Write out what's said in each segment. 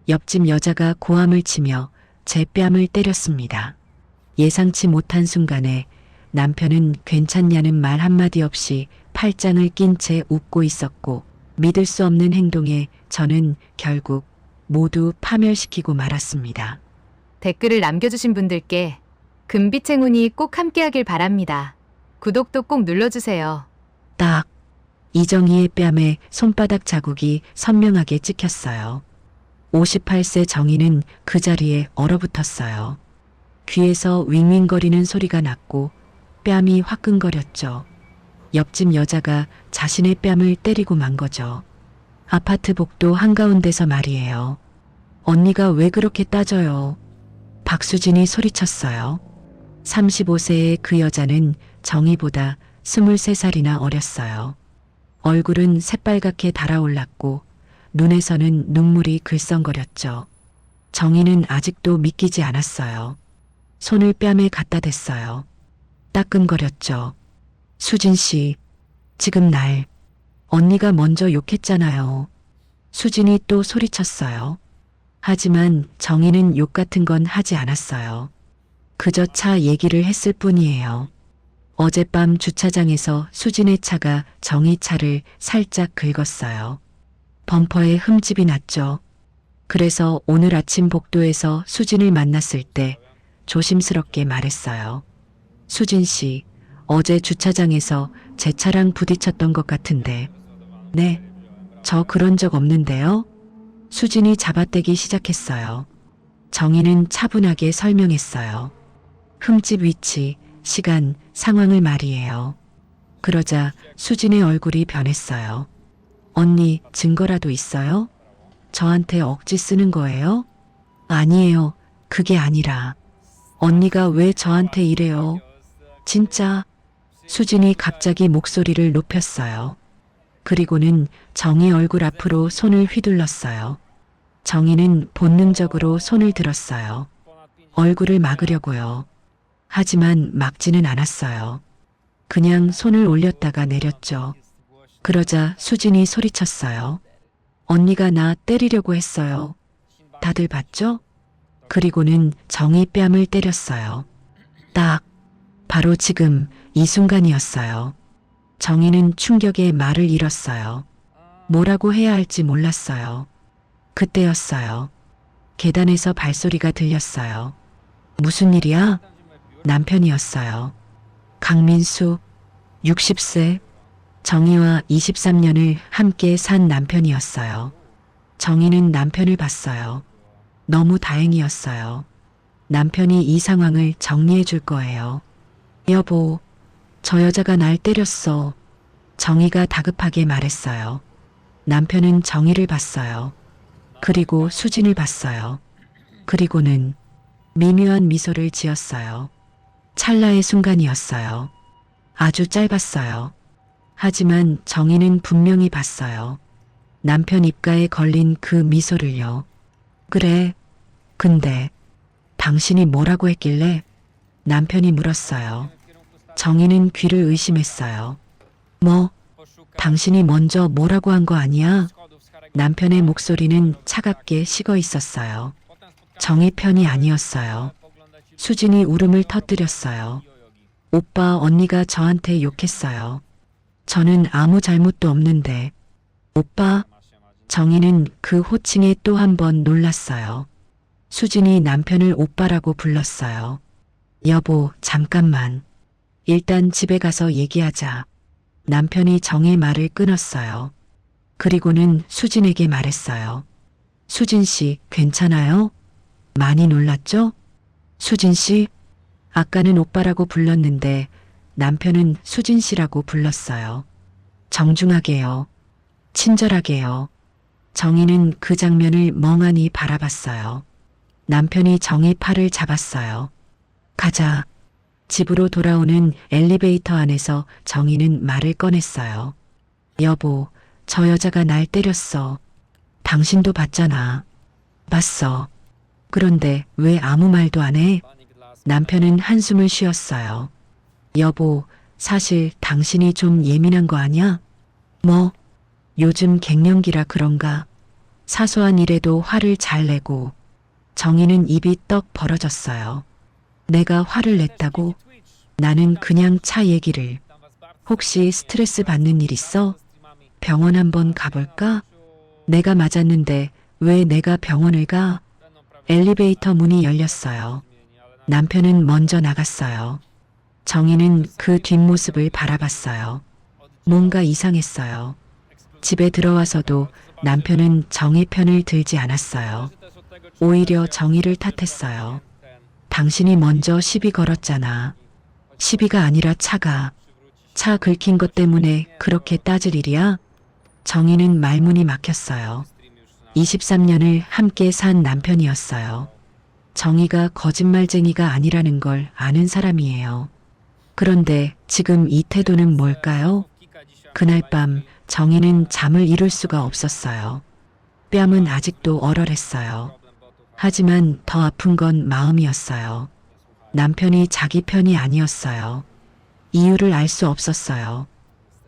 옆집 여자가 고함을 치며 제 뺨을 때렸습니다. 예상치 못한 순간에 남편은 괜찮냐는 말 한마디 없이 팔짱을 낀 채 웃고 있었고 믿을 수 없는 행동에 저는 결국 모두 파멸시키고 말았습니다. 댓글을 남겨주신 분들께 금빛 행운이 꼭 함께하길 바랍니다. 구독도 꼭 눌러주세요. 딱 이정희의 뺨에 손바닥 자국이 선명하게 찍혔어요. 58세 정희는 그 자리에 얼어붙었어요. 귀에서 윙윙거리는 소리가 났고 뺨이 화끈거렸죠. 옆집 여자가 자신의 뺨을 때리고 만 거죠. 아파트 복도 한가운데서 말이에요. 언니가 왜 그렇게 따져요? 박수진이 소리쳤어요. 35세의 그 여자는 정희보다 23살이나 어렸어요. 얼굴은 새빨갛게 달아올랐고 눈에서는 눈물이 글썽거렸죠. 정희는 아직도 믿기지 않았어요. 손을 뺨에 갖다 댔어요. 따끔거렸죠. 수진 씨, 지금 언니가 먼저 욕했잖아요. 수진이 또 소리쳤어요. 하지만 정희는 욕 같은 건 하지 않았어요. 그저 차 얘기를 했을 뿐이에요. 어젯밤 주차장에서 수진의 차가 정희 차를 살짝 긁었어요. 범퍼에 흠집이 났죠. 그래서 오늘 아침 복도에서 수진을 만났을 때 조심스럽게 말했어요. 수진 씨, 어제 주차장에서 제 차랑 부딪혔던 것 같은데. 네, 저 그런 적 없는데요. 수진이 잡아떼기 시작했어요. 정희는 차분하게 설명했어요. 흠집 위치, 시간, 상황을 말이에요. 그러자 수진의 얼굴이 변했어요. 언니, 증거라도 있어요? 저한테 억지 쓰는 거예요? 아니에요. 그게 아니라. 언니가 왜 저한테 이래요? 진짜. 수진이 갑자기 목소리를 높였어요. 그리고는 정희 얼굴 앞으로 손을 휘둘렀어요. 정희는 본능적으로 손을 들었어요. 얼굴을 막으려고요. 하지만 막지는 않았어요. 그냥 손을 올렸다가 내렸죠. 그러자 수진이 소리쳤어요. 언니가 나 때리려고 했어요. 다들 봤죠? 그리고는 정희 뺨을 때렸어요. 딱, 바로 지금 이 순간이었어요. 정희는 충격에 말을 잃었어요. 뭐라고 해야 할지 몰랐어요. 그때였어요. 계단에서 발소리가 들렸어요. 무슨 일이야? 남편이었어요. 강민수, 60세, 정희와 23년을 함께 산 남편이었어요. 정희는 남편을 봤어요. 너무 다행이었어요. 남편이 이 상황을 정리해 줄 거예요. 여보, 저 여자가 날 때렸어. 정희가 다급하게 말했어요. 남편은 정희를 봤어요. 그리고 수진을 봤어요. 그리고는 미묘한 미소를 지었어요. 찰나의 순간이었어요. 아주 짧았어요. 하지만 정희는 분명히 봤어요. 남편 입가에 걸린 그 미소를요. 그래, 근데 당신이 뭐라고 했길래? 남편이 물었어요. 정희는 귀를 의심했어요. 뭐, 당신이 먼저 뭐라고 한 거 아니야? 남편의 목소리는 차갑게 식어 있었어요. 정희 편이 아니었어요. 수진이 울음을 터뜨렸어요. 오빠, 언니가 저한테 욕했어요. 저는 아무 잘못도 없는데. 오빠? 정희는 그 호칭에 또 한 번 놀랐어요. 수진이 남편을 오빠라고 불렀어요. 여보, 잠깐만. 일단 집에 가서 얘기하자. 남편이 정의 말을 끊었어요. 그리고는 수진에게 말했어요. 수진 씨, 괜찮아요? 많이 놀랐죠? 수진 씨? 아까는 오빠라고 불렀는데 남편은 수진 씨라고 불렀어요. 정중하게요. 친절하게요. 정희는 그 장면을 멍하니 바라봤어요. 남편이 정희 팔을 잡았어요. 가자. 집으로 돌아오는 엘리베이터 안에서 정희는 말을 꺼냈어요. 여보, 저 여자가 날 때렸어. 당신도 봤잖아. 봤어. 그런데 왜 아무 말도 안 해? 남편은 한숨을 쉬었어요. 여보, 사실 당신이 좀 예민한 거 아니야? 뭐, 요즘 갱년기라 그런가? 사소한 일에도 화를 잘 내고 정희는 입이 떡 벌어졌어요. 내가 화를 냈다고? 나는 그냥 차 얘기를. 혹시 스트레스 받는 일 있어? 병원 한번 가볼까? 내가 맞았는데 왜 내가 병원을 가? 엘리베이터 문이 열렸어요. 남편은 먼저 나갔어요. 정희는 그 뒷모습을 바라봤어요. 뭔가 이상했어요. 집에 들어와서도 남편은 정희 편을 들지 않았어요. 오히려 정희를 탓했어요. 당신이 먼저 시비 걸었잖아. 시비가 아니라 차 긁힌 것 때문에 그렇게 따질 일이야? 정희는 말문이 막혔어요. 23년을 함께 산 남편이었어요. 정희가 거짓말쟁이가 아니라는 걸 아는 사람이에요. 그런데 지금 이 태도는 뭘까요? 그날 밤 정희는 잠을 이룰 수가 없었어요. 뺨은 아직도 얼얼했어요. 하지만 더 아픈 건 마음이었어요. 남편이 자기 편이 아니었어요. 이유를 알 수 없었어요.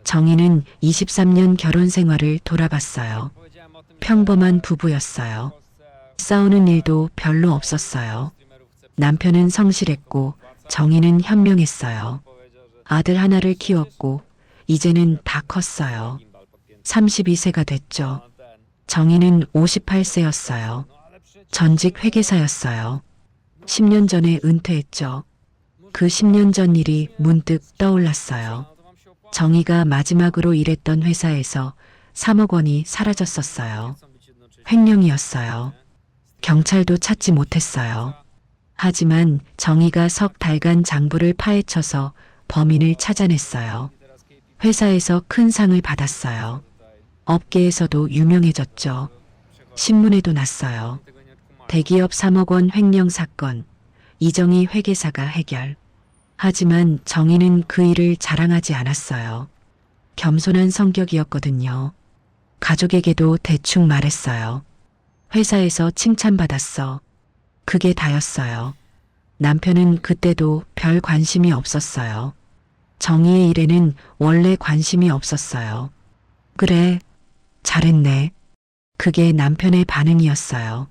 정희는 23년 결혼 생활을 돌아봤어요. 평범한 부부였어요. 싸우는 일도 별로 없었어요. 남편은 성실했고 정희는 현명했어요. 아들 하나를 키웠고 이제는 다 컸어요. 32세가 됐죠. 정희는 58세였어요. 전직 회계사였어요. 10년 전에 은퇴했죠. 그 10년 전 일이 문득 떠올랐어요. 정희가 마지막으로 일했던 회사에서 3억 원이 사라졌었어요. 횡령이었어요. 경찰도 찾지 못했어요. 하지만 정희가 석 달간 장부를 파헤쳐서 범인을 찾아냈어요. 회사에서 큰 상을 받았어요. 업계에서도 유명해졌죠. 신문에도 났어요. 대기업 3억 원 횡령 사건, 이정희 회계사가 해결. 하지만 정희는 그 일을 자랑하지 않았어요. 겸손한 성격이었거든요. 가족에게도 대충 말했어요. 회사에서 칭찬받았어. 그게 다였어요. 남편은 그때도 별 관심이 없었어요. 정희의 일에는 원래 관심이 없었어요. 그래, 잘했네. 그게 남편의 반응이었어요.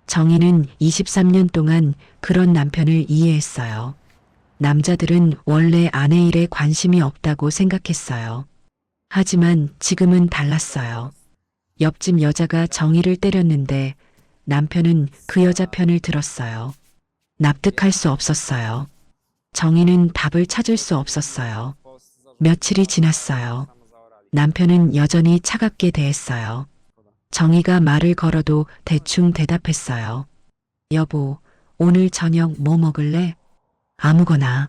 정희는 23년 동안 그런 남편을 이해했어요. 남자들은 원래 아내 일에 관심이 없다고 생각했어요. 하지만 지금은 달랐어요. 옆집 여자가 정희를 때렸는데 남편은 그 여자 편을 들었어요. 납득할 수 없었어요. 정희는 답을 찾을 수 없었어요. 며칠이 지났어요. 남편은 여전히 차갑게 대했어요. 정희가 말을 걸어도 대충 대답했어요. 여보, 오늘 저녁 뭐 먹을래? 아무거나.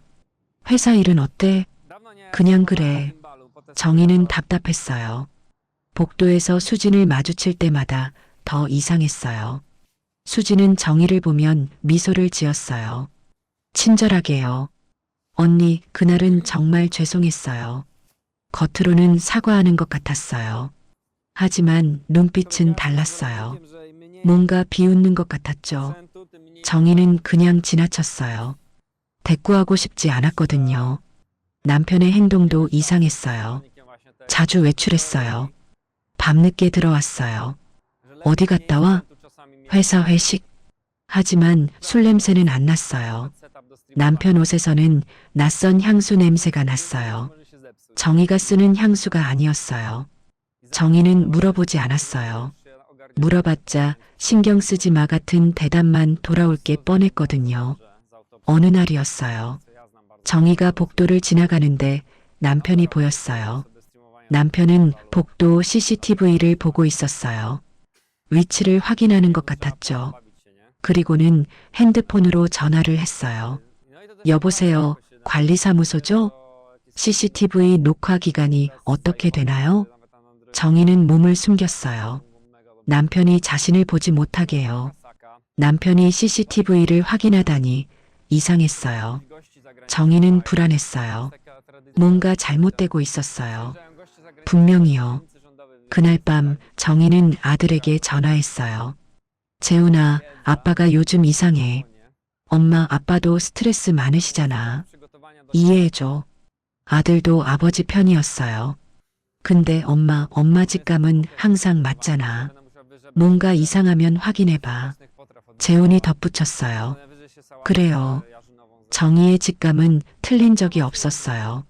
회사 일은 어때? 그냥 그래. 정희는 답답했어요. 복도에서 수진을 마주칠 때마다 더 이상했어요. 수진은 정희를 보면 미소를 지었어요. 친절하게요. 언니, 그날은 정말 죄송했어요. 겉으로는 사과하는 것 같았어요. 하지만 눈빛은 달랐어요. 뭔가 비웃는 것 같았죠. 정희는 그냥 지나쳤어요. 대꾸하고 싶지 않았거든요. 남편의 행동도 이상했어요. 자주 외출했어요. 밤늦게 들어왔어요. 어디 갔다 와? 회사 회식. 하지만 술 냄새는 안 났어요. 남편 옷에서는 낯선 향수 냄새가 났어요. 정희가 쓰는 향수가 아니었어요. 정희는 물어보지 않았어요. 물어봤자 신경 쓰지 마 같은 대답만 돌아올 게 뻔했거든요. 어느 날이었어요. 정희가 복도를 지나가는데 남편이 보였어요. 남편은 복도 CCTV를 보고 있었어요. 위치를 확인하는 것 같았죠. 그리고는 핸드폰으로 전화를 했어요. 여보세요, 관리사무소죠? CCTV 녹화 기간이 어떻게 되나요? 정희는 몸을 숨겼어요. 남편이 자신을 보지 못하게요. 남편이 CCTV를 확인하다니 이상했어요. 정희는 불안했어요. 뭔가 잘못되고 있었어요. 분명히요. 그날 밤 정희는 아들에게 전화했어요. 재훈아, 아빠가 요즘 이상해. 엄마, 아빠도 스트레스 많으시잖아. 이해해줘. 아들도 아버지 편이었어요. 근데 엄마 직감은 항상 맞잖아. 뭔가 이상하면 확인해봐. 재훈이 덧붙였어요. 그래요. 정의의 직감은 틀린 적이 없었어요.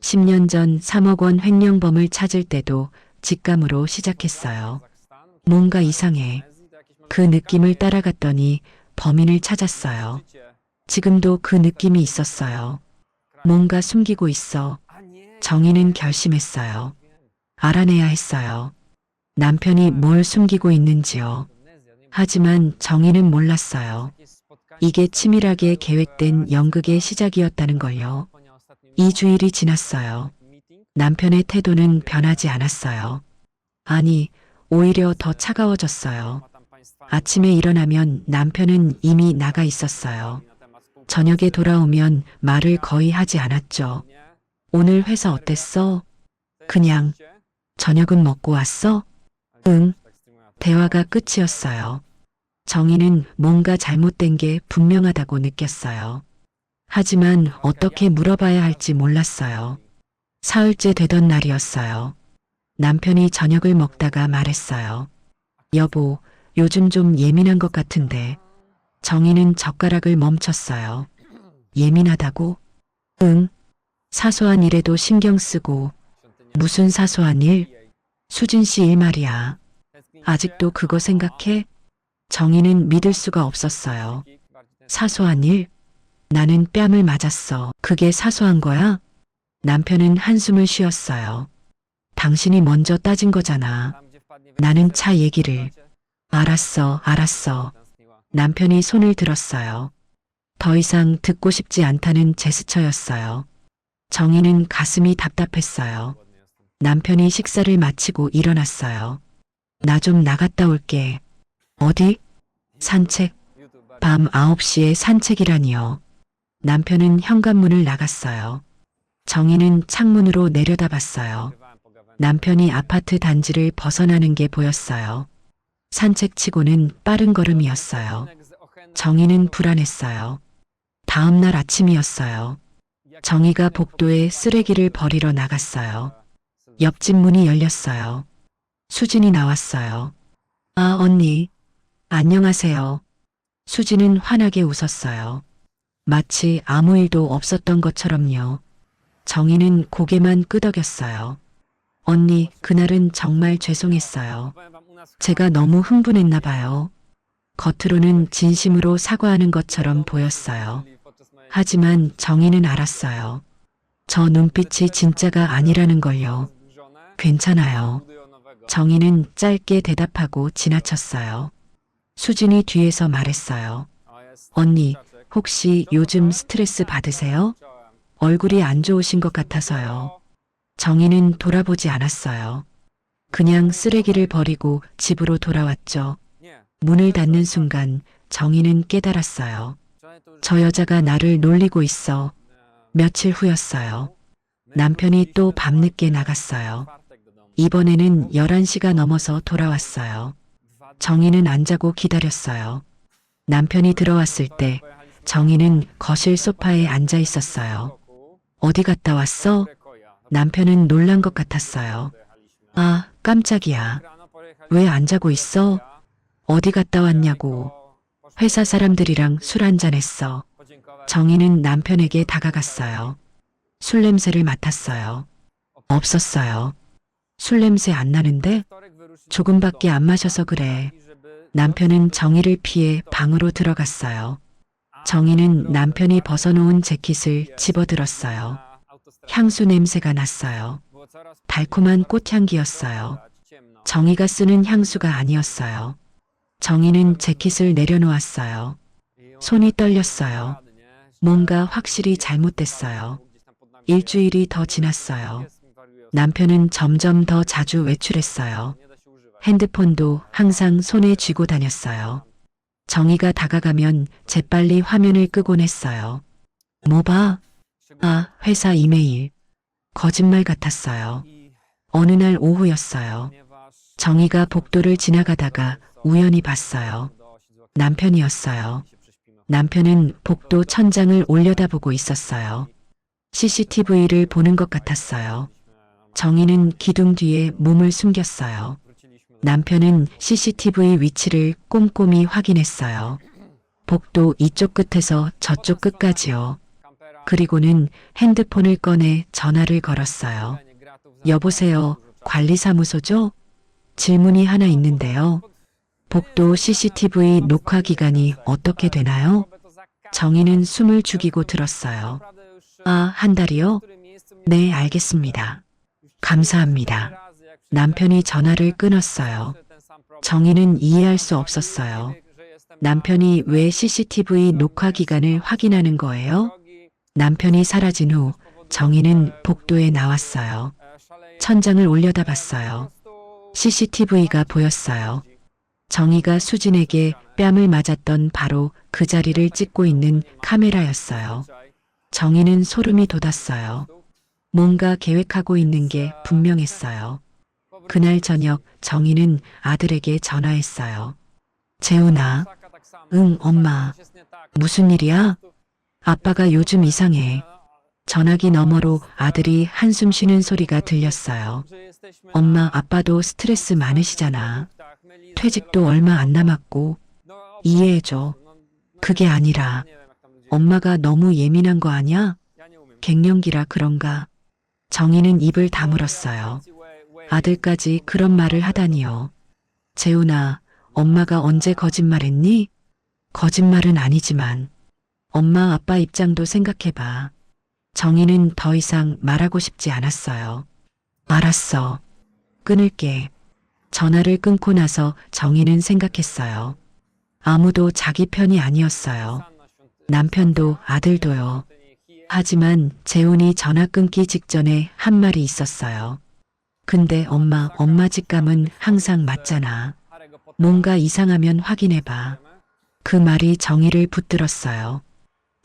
10년 전 3억 원 횡령범을 찾을 때도 직감으로 시작했어요. 뭔가 이상해. 그 느낌을 따라갔더니 범인을 찾았어요. 지금도 그 느낌이 있었어요. 뭔가 숨기고 있어. 정의는 결심했어요. 알아내야 했어요. 남편이 뭘 숨기고 있는지요. 하지만 정의는 몰랐어요. 이게 치밀하게 계획된 연극의 시작이었다는 걸요. 2주일이 지났어요. 남편의 태도는 변하지 않았어요. 아니, 오히려 더 차가워졌어요. 아침에 일어나면 남편은 이미 나가 있었어요. 저녁에 돌아오면 말을 거의 하지 않았죠. 오늘 회사 어땠어? 그냥, 저녁은 먹고 왔어? 응. 대화가 끝이었어요. 정의는 뭔가 잘못된 게 분명하다고 느꼈어요. 하지만 어떻게 물어봐야 할지 몰랐어요. 사흘째 되던 날이었어요. 남편이 저녁을 먹다가 말했어요. 여보, 요즘 좀 예민한 것 같은데. 정의는 젓가락을 멈췄어요. 예민하다고? 응. 사소한 일에도 신경 쓰고. 무슨 사소한 일? 수진 씨 일 말이야. 아직도 그거 생각해? 정의는 믿을 수가 없었어요. 사소한 일? 나는 뺨을 맞았어. 그게 사소한 거야? 남편은 한숨을 쉬었어요. 당신이 먼저 따진 거잖아. 나는 차 얘기를. 알았어, 알았어. 남편이 손을 들었어요. 더 이상 듣고 싶지 않다는 제스처였어요. 정의는 가슴이 답답했어요. 남편이 식사를 마치고 일어났어요. 나 좀 나갔다 올게. 어디? 산책. 밤 9시에 산책이라니요. 남편은 현관문을 나갔어요. 정의는 창문으로 내려다봤어요. 남편이 아파트 단지를 벗어나는 게 보였어요. 산책치고는 빠른 걸음이었어요. 정의는 불안했어요. 다음 날 아침이었어요. 정의가 복도에 쓰레기를 버리러 나갔어요. 옆집 문이 열렸어요. 수진이 나왔어요. 아, 언니. 안녕하세요. 수진은 환하게 웃었어요. 마치 아무 일도 없었던 것처럼요. 정의는 고개만 끄덕였어요. 언니, 그날은 정말 죄송했어요. 제가 너무 흥분했나 봐요. 겉으로는 진심으로 사과하는 것처럼 보였어요. 하지만 정의는 알았어요. 저 눈빛이 진짜가 아니라는 걸요. 괜찮아요. 정의는 짧게 대답하고 지나쳤어요. 수진이 뒤에서 말했어요. 언니, 혹시 요즘 스트레스 받으세요? 얼굴이 안 좋으신 것 같아서요. 정의는 돌아보지 않았어요. 그냥 쓰레기를 버리고 집으로 돌아왔죠. 문을 닫는 순간 정의는 깨달았어요. 저 여자가 나를 놀리고 있어. 며칠 후였어요. 남편이 또 밤늦게 나갔어요. 이번에는 11시가 넘어서 돌아왔어요. 정의는 안 자고 기다렸어요. 남편이 들어왔을 때 정의는 거실 소파에 앉아 있었어요. 어디 갔다 왔어? 남편은 놀란 것 같았어요. 아, 깜짝이야. 왜 안 자고 있어? 어디 갔다 왔냐고. 회사 사람들이랑 술 한잔 했어. 정의는 남편에게 다가갔어요. 술 냄새를 맡았어요. 없었어요. 술 냄새 안 나는데? 조금밖에 안 마셔서 그래. 남편은 정의를 피해 방으로 들어갔어요. 정의는 남편이 벗어놓은 재킷을 집어들었어요. 향수 냄새가 났어요. 달콤한 꽃향기였어요. 정의가 쓰는 향수가 아니었어요. 정의는 재킷을 내려놓았어요. 손이 떨렸어요. 뭔가 확실히 잘못됐어요. 일주일이 더 지났어요. 남편은 점점 더 자주 외출했어요. 핸드폰도 항상 손에 쥐고 다녔어요. 정의가 다가가면 재빨리 화면을 끄곤 했어요. 뭐 봐? 아, 회사 이메일. 거짓말 같았어요. 어느 날 오후였어요. 정의가 복도를 지나가다가 우연히 봤어요. 남편이었어요. 남편은 복도 천장을 올려다보고 있었어요. CCTV를 보는 것 같았어요. 정의는 기둥 뒤에 몸을 숨겼어요. 남편은 CCTV 위치를 꼼꼼히 확인했어요. 복도 이쪽 끝에서 저쪽 끝까지요. 그리고는 핸드폰을 꺼내 전화를 걸었어요. 여보세요, 관리사무소죠? 질문이 하나 있는데요. 복도 CCTV 녹화 기간이 어떻게 되나요? 정희는 숨을 죽이고 들었어요. 아, 한 달이요? 네, 알겠습니다. 감사합니다. 남편이 전화를 끊었어요. 정희는 이해할 수 없었어요. 남편이 왜 CCTV 녹화 기간을 확인하는 거예요? 남편이 사라진 후 정희는 복도에 나왔어요. 천장을 올려다봤어요. CCTV가 보였어요. 정희가 수진에게 뺨을 맞았던 바로 그 자리를 찍고 있는 카메라였어요. 정희는 소름이 돋았어요. 뭔가 계획하고 있는 게 분명했어요. 그날 저녁 정희는 아들에게 전화했어요. 재훈아, 응, 엄마. 무슨 일이야? 아빠가 요즘 이상해. 전화기 너머로 아들이 한숨 쉬는 소리가 들렸어요. 엄마, 아빠도 스트레스 많으시잖아. 퇴직도 얼마 안 남았고. 이해해줘. 그게 아니라 엄마가 너무 예민한 거 아냐? 갱년기라 그런가? 정희는 입을 다물었어요. 아들까지 그런 말을 하다니요. 재훈아, 엄마가 언제 거짓말했니? 거짓말은 아니지만 엄마 아빠 입장도 생각해봐. 정희는 더 이상 말하고 싶지 않았어요. 알았어. 끊을게. 전화를 끊고 나서 정희는 생각했어요. 아무도 자기 편이 아니었어요. 남편도 아들도요. 하지만 재훈이 전화 끊기 직전에 한 말이 있었어요. 근데 엄마 직감은 항상 맞잖아. 뭔가 이상하면 확인해봐. 그 말이 정희를 붙들었어요.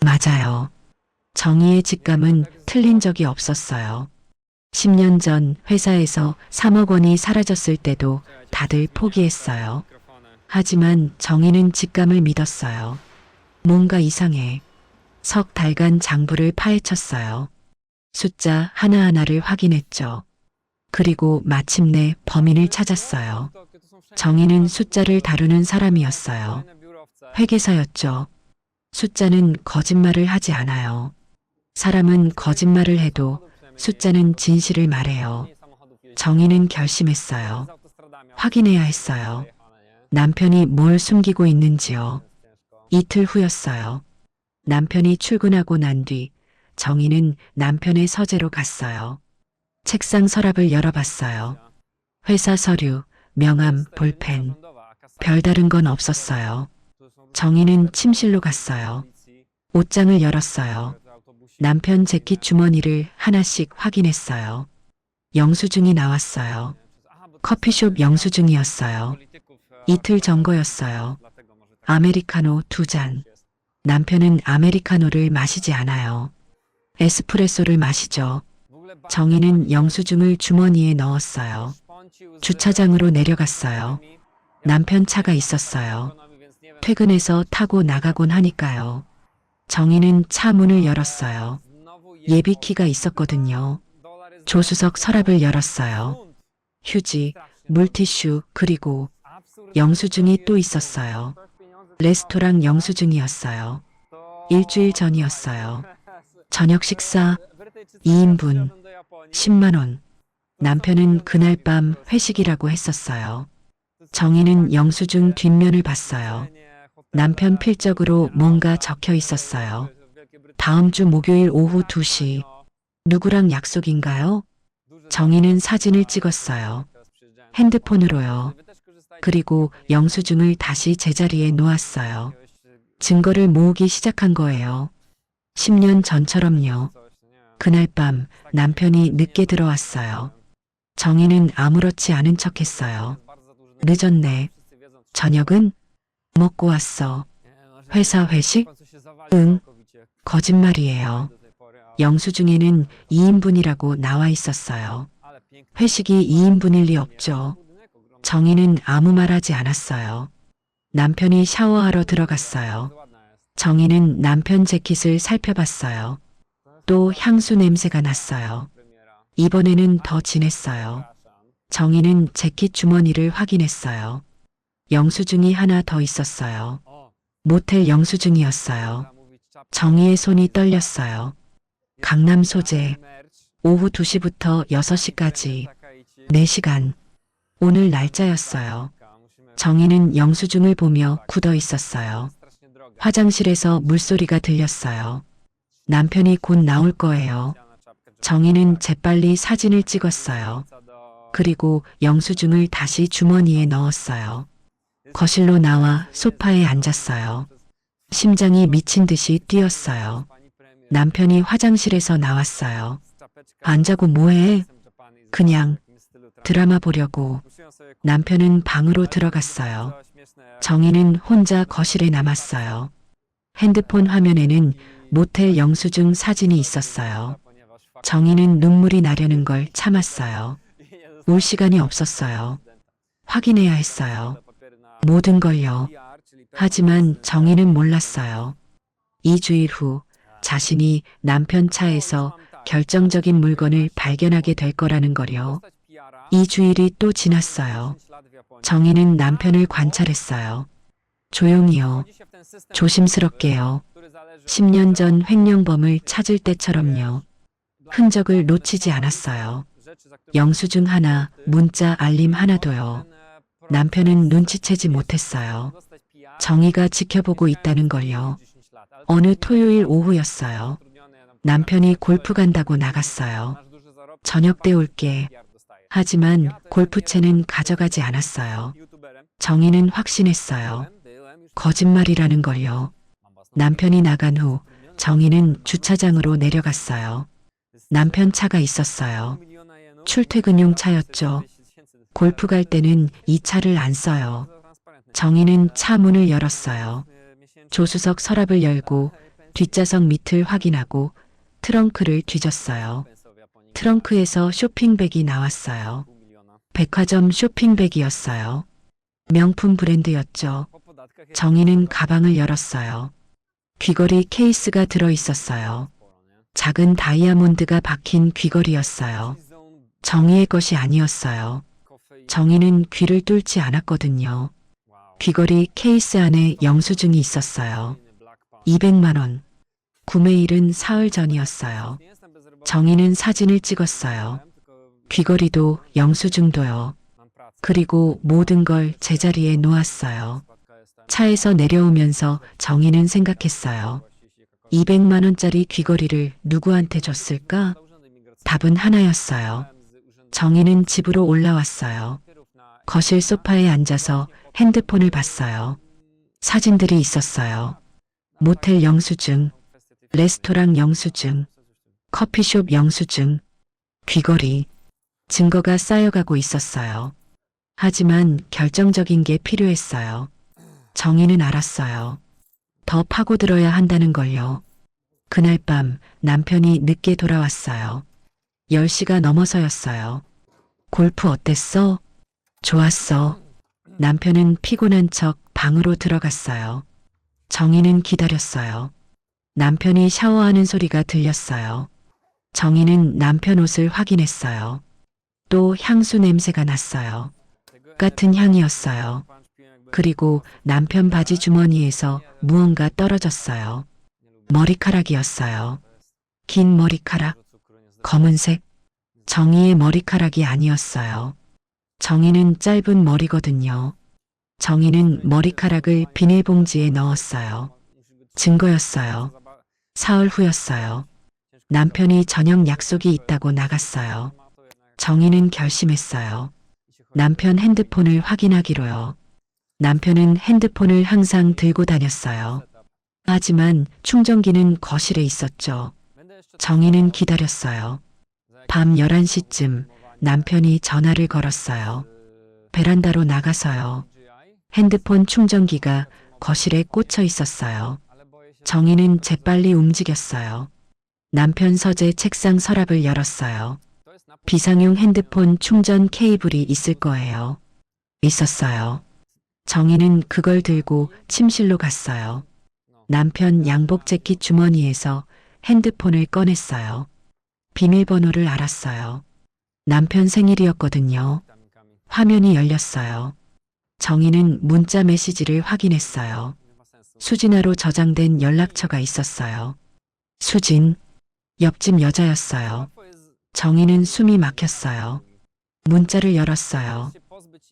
맞아요. 정희의 직감은 틀린 적이 없었어요. 10년 전 회사에서 3억 원이 사라졌을 때도 다들 포기했어요. 하지만 정희는 직감을 믿었어요. 뭔가 이상해. 석 달간 장부를 파헤쳤어요. 숫자 하나하나를 확인했죠. 그리고 마침내 범인을 찾았어요. 정희는 숫자를 다루는 사람이었어요. 회계사였죠. 숫자는 거짓말을 하지 않아요. 사람은 거짓말을 해도 숫자는 진실을 말해요. 정희는 결심했어요. 확인해야 했어요. 남편이 뭘 숨기고 있는지요. 이틀 후였어요. 남편이 출근하고 난 뒤 정희는 남편의 서재로 갔어요. 책상 서랍을 열어봤어요. 회사 서류, 명함, 볼펜. 별다른 건 없었어요. 정희는 침실로 갔어요. 옷장을 열었어요. 남편 재킷 주머니를 하나씩 확인했어요. 영수증이 나왔어요. 커피숍 영수증이었어요. 이틀 전 거였어요. 아메리카노 2잔. 남편은 아메리카노를 마시지 않아요. 에스프레소를 마시죠. 정희는 영수증을 주머니에 넣었어요. 주차장으로 내려갔어요. 남편 차가 있었어요. 퇴근해서 타고 나가곤 하니까요. 정희는 차 문을 열었어요. 예비키가 있었거든요. 조수석 서랍을 열었어요. 휴지, 물티슈, 그리고 영수증이 또 있었어요. 레스토랑 영수증이었어요. 일주일 전이었어요. 저녁 식사 2인분 10만 원. 남편은 그날 밤 회식이라고 했었어요. 정희는 영수증 뒷면을 봤어요. 남편 필적으로 뭔가 적혀 있었어요. 다음 주 목요일 오후 2시. 누구랑 약속인가요? 정희는 사진을 찍었어요. 핸드폰으로요. 그리고 영수증을 다시 제자리에 놓았어요. 증거를 모으기 시작한 거예요. 10년 전처럼요. 그날 밤 남편이 늦게 들어왔어요. 정희는 아무렇지 않은 척했어요. 늦었네. 저녁은? 먹고 왔어. 회사 회식? 응. 거짓말이에요. 영수증에는 2인분이라고 나와 있었어요. 회식이 2인분일 리 없죠. 정희는 아무 말 하지 않았어요. 남편이 샤워하러 들어갔어요. 정희는 남편 재킷을 살펴봤어요. 또 향수 냄새가 났어요. 이번에는 더 진했어요. 정희는 재킷 주머니를 확인했어요. 영수증이 하나 더 있었어요. 모텔 영수증이었어요. 정희의 손이 떨렸어요. 강남 소재, 오후 2시부터 6시까지 4시간. 오늘 날짜였어요. 정희는 영수증을 보며 굳어 있었어요. 화장실에서 물소리가 들렸어요. 남편이 곧 나올 거예요. 정희는 재빨리 사진을 찍었어요. 그리고 영수증을 다시 주머니에 넣었어요. 거실로 나와 소파에 앉았어요. 심장이 미친 듯이 뛰었어요. 남편이 화장실에서 나왔어요. 안 자고 뭐해? 그냥 드라마 보려고. 남편은 방으로 들어갔어요. 정희는 혼자 거실에 남았어요. 핸드폰 화면에는 모텔 영수증 사진이 있었어요. 정희는 눈물이 나려는 걸 참았어요. 올 시간이 없었어요. 확인해야 했어요. 모든 걸요. 하지만 정희는 몰랐어요. 2주일 후 자신이 남편 차에서 결정적인 물건을 발견하게 될 거라는 걸요. 2주일이 또 지났어요. 정희는 남편을 관찰했어요. 조용히요. 조심스럽게요. 10년 전 횡령범을 찾을 때처럼요. 흔적을 놓치지 않았어요. 영수증 하나, 문자 알림 하나도요. 남편은 눈치채지 못했어요. 정희가 지켜보고 있다는 걸요. 어느 토요일 오후였어요. 남편이 골프 간다고 나갔어요. 저녁 때 올게. 하지만 골프채는 가져가지 않았어요. 정희는 확신했어요. 거짓말이라는 걸요. 남편이 나간 후 정희는 주차장으로 내려갔어요. 남편 차가 있었어요. 출퇴근용 차였죠. 골프 갈 때는 이 차를 안 써요. 정희는 차 문을 열었어요. 조수석 서랍을 열고 뒷좌석 밑을 확인하고 트렁크를 뒤졌어요. 트렁크에서 쇼핑백이 나왔어요. 백화점 쇼핑백이었어요. 명품 브랜드였죠. 정희는 가방을 열었어요. 귀걸이 케이스가 들어 있었어요. 작은 다이아몬드가 박힌 귀걸이였어요. 정희의 것이 아니었어요. 정희는 귀를 뚫지 않았거든요. 귀걸이 케이스 안에 영수증이 있었어요. 200만 원. 구매일은 사흘 전이었어요. 정희는 사진을 찍었어요. 귀걸이도 영수증도요. 그리고 모든 걸 제자리에 놓았어요. 차에서 내려오면서 정희는 생각했어요. 200만 원짜리 귀걸이를 누구한테 줬을까? 답은 하나였어요. 정희는 집으로 올라왔어요. 거실 소파에 앉아서 핸드폰을 봤어요. 사진들이 있었어요. 모텔 영수증, 레스토랑 영수증, 커피숍 영수증, 귀걸이, 증거가 쌓여가고 있었어요. 하지만 결정적인 게 필요했어요. 정희는 알았어요. 더 파고들어야 한다는 걸요. 그날 밤 남편이 늦게 돌아왔어요. 10시가 넘어서였어요. 골프 어땠어? 좋았어. 남편은 피곤한 척 방으로 들어갔어요. 정희는 기다렸어요. 남편이 샤워하는 소리가 들렸어요. 정희는 남편 옷을 확인했어요. 또 향수 냄새가 났어요. 같은 향이었어요. 그리고 남편 바지 주머니에서 무언가 떨어졌어요. 머리카락이었어요. 긴 머리카락, 검은색. 정희의 머리카락이 아니었어요. 정희는 짧은 머리거든요. 정희는 머리카락을 비닐봉지에 넣었어요. 증거였어요. 사흘 후였어요. 남편이 저녁 약속이 있다고 나갔어요. 정희는 결심했어요. 남편 핸드폰을 확인하기로요. 남편은 핸드폰을 항상 들고 다녔어요. 하지만 충전기는 거실에 있었죠. 정희는 기다렸어요. 밤 11시쯤 남편이 전화를 걸었어요. 베란다로 나가서요. 핸드폰 충전기가 거실에 꽂혀 있었어요. 정희는 재빨리 움직였어요. 남편 서재 책상 서랍을 열었어요. 비상용 핸드폰 충전 케이블이 있을 거예요. 있었어요. 정희는 그걸 들고 침실로 갔어요. 남편 양복 재킷 주머니에서 핸드폰을 꺼냈어요. 비밀번호를 알았어요. 남편 생일이었거든요. 화면이 열렸어요. 정희는 문자 메시지를 확인했어요. 수진아로 저장된 연락처가 있었어요. 수진, 옆집 여자였어요. 정희는 숨이 막혔어요. 문자를 열었어요.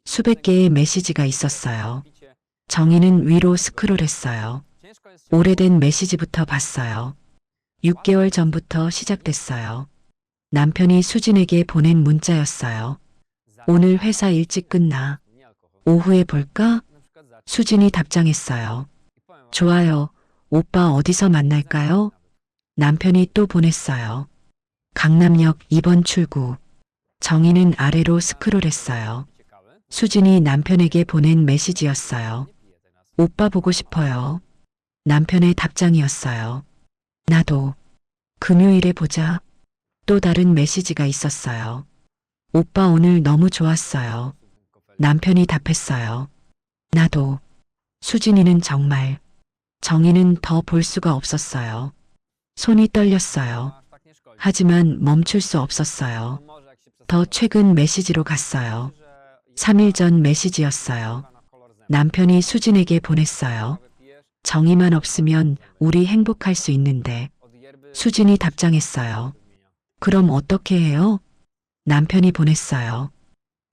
수백 개의 메시지가 있었어요. 정희는 위로 스크롤했어요. 오래된 메시지부터 봤어요. 6개월 전부터 시작됐어요. 남편이 수진에게 보낸 문자였어요. 오늘 회사 일찍 끝나. 오후에 볼까? 수진이 답장했어요. 좋아요. 오빠 어디서 만날까요? 남편이 또 보냈어요. 강남역 2번 출구. 정희는 아래로 스크롤했어요. 수진이 남편에게 보낸 메시지였어요. 오빠 보고 싶어요. 남편의 답장이었어요. 나도. 금요일에 보자. 또 다른 메시지가 있었어요. 오빠 오늘 너무 좋았어요. 남편이 답했어요. 나도. 수진이는 정말. 정희는 더 볼 수가 없었어요. 손이 떨렸어요. 하지만 멈출 수 없었어요. 더 최근 메시지로 갔어요. 3일 전 메시지였어요. 남편이 수진에게 보냈어요. 정의만 없으면 우리 행복할 수 있는데. 수진이 답장했어요. 그럼 어떻게 해요? 남편이 보냈어요.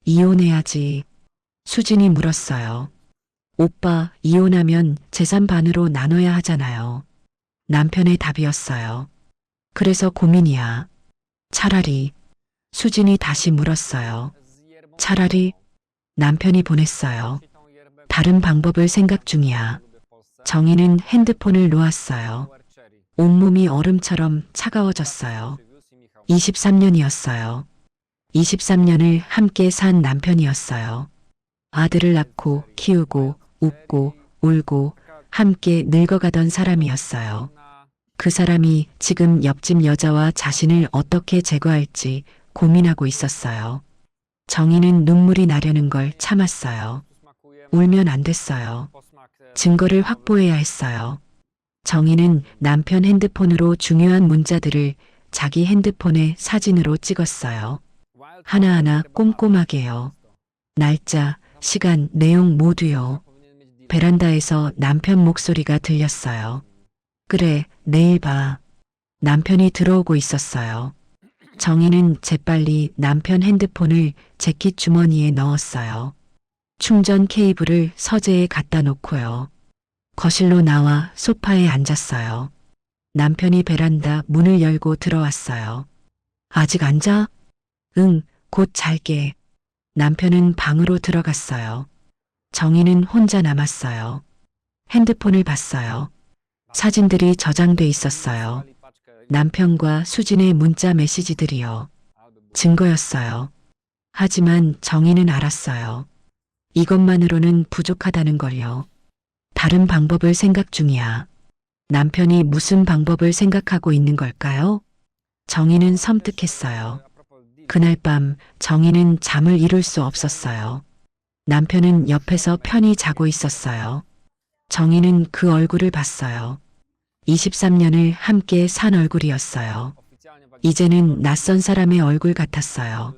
이혼해야지. 수진이 물었어요. 오빠, 이혼하면 재산 반으로 나눠야 하잖아요. 남편의 답이었어요. 그래서 고민이야. 차라리. 수진이 다시 물었어요. 차라리. 남편이 보냈어요. 다른 방법을 생각 중이야. 정희는 핸드폰을 놓았어요. 온몸이 얼음처럼 차가워졌어요. 23년이었어요. 23년을 함께 산 남편이었어요. 아들을 낳고 키우고 웃고 울고 함께 늙어가던 사람이었어요. 그 사람이 지금 옆집 여자와 자신을 어떻게 제거할지 고민하고 있었어요. 정희는 눈물이 나려는 걸 참았어요. 울면 안 됐어요. 증거를 확보해야 했어요. 정희는 남편 핸드폰으로 중요한 문자들을 자기 핸드폰에 사진으로 찍었어요. 하나하나 꼼꼼하게요. 날짜, 시간, 내용 모두요. 베란다에서 남편 목소리가 들렸어요. 그래, 내일 봐. 남편이 들어오고 있었어요. 정희는 재빨리 남편 핸드폰을 재킷 주머니에 넣었어요. 충전 케이블을 서재에 갖다 놓고요. 거실로 나와 소파에 앉았어요. 남편이 베란다 문을 열고 들어왔어요. 아직 안 자? 응, 곧 잘게. 남편은 방으로 들어갔어요. 정희는 혼자 남았어요. 핸드폰을 봤어요. 사진들이 저장돼 있었어요. 남편과 수진의 문자 메시지들이요. 증거였어요. 하지만 정희는 알았어요. 이것만으로는 부족하다는 걸요. 다른 방법을 생각 중이야. 남편이 무슨 방법을 생각하고 있는 걸까요? 정희는 섬뜩했어요. 그날 밤 정희는 잠을 이룰 수 없었어요. 남편은 옆에서 편히 자고 있었어요. 정희는 그 얼굴을 봤어요. 23년을 함께 산 얼굴이었어요. 이제는 낯선 사람의 얼굴 같았어요.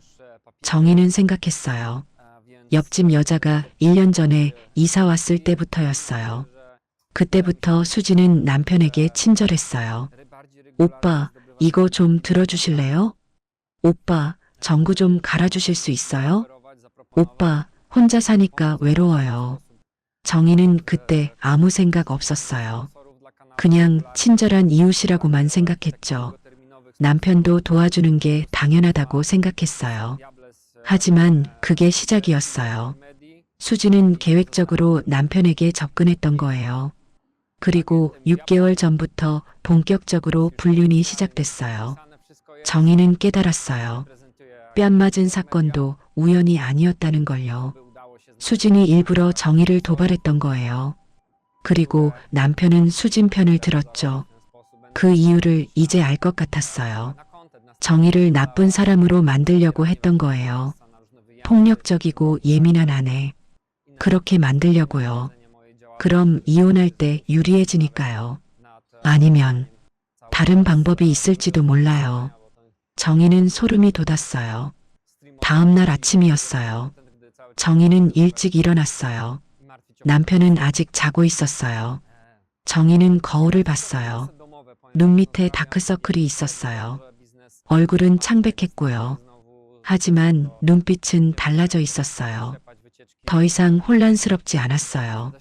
정희는 생각했어요. 옆집 여자가 1년 전에 이사 왔을 때부터였어요. 그때부터 수지는 남편에게 친절했어요. 오빠, 이거 좀 들어주실래요? 오빠, 전구 좀 갈아주실 수 있어요? 오빠, 혼자 사니까 외로워요. 정희는 그때 아무 생각 없었어요. 그냥 친절한 이웃이라고만 생각했죠. 남편도 도와주는 게 당연하다고 생각했어요. 하지만 그게 시작이었어요. 수지는 계획적으로 남편에게 접근했던 거예요. 그리고 6개월 전부터 본격적으로 불륜이 시작됐어요. 정희는 깨달았어요. 뺨 맞은 사건도 우연이 아니었다는 걸요. 수진이 일부러 정희를 도발했던 거예요. 그리고 남편은 수진 편을 들었죠. 그 이유를 이제 알 것 같았어요. 정희를 나쁜 사람으로 만들려고 했던 거예요. 폭력적이고 예민한 아내. 그렇게 만들려고요. 그럼 이혼할 때 유리해지니까요. 아니면 다른 방법이 있을지도 몰라요. 정희는 소름이 돋았어요. 다음 날 아침이었어요. 정희는 일찍 일어났어요. 남편은 아직 자고 있었어요. 정희는 거울을 봤어요. 눈 밑에 다크서클이 있었어요. 얼굴은 창백했고요. 하지만 눈빛은 달라져 있었어요. 더 이상 혼란스럽지 않았어요.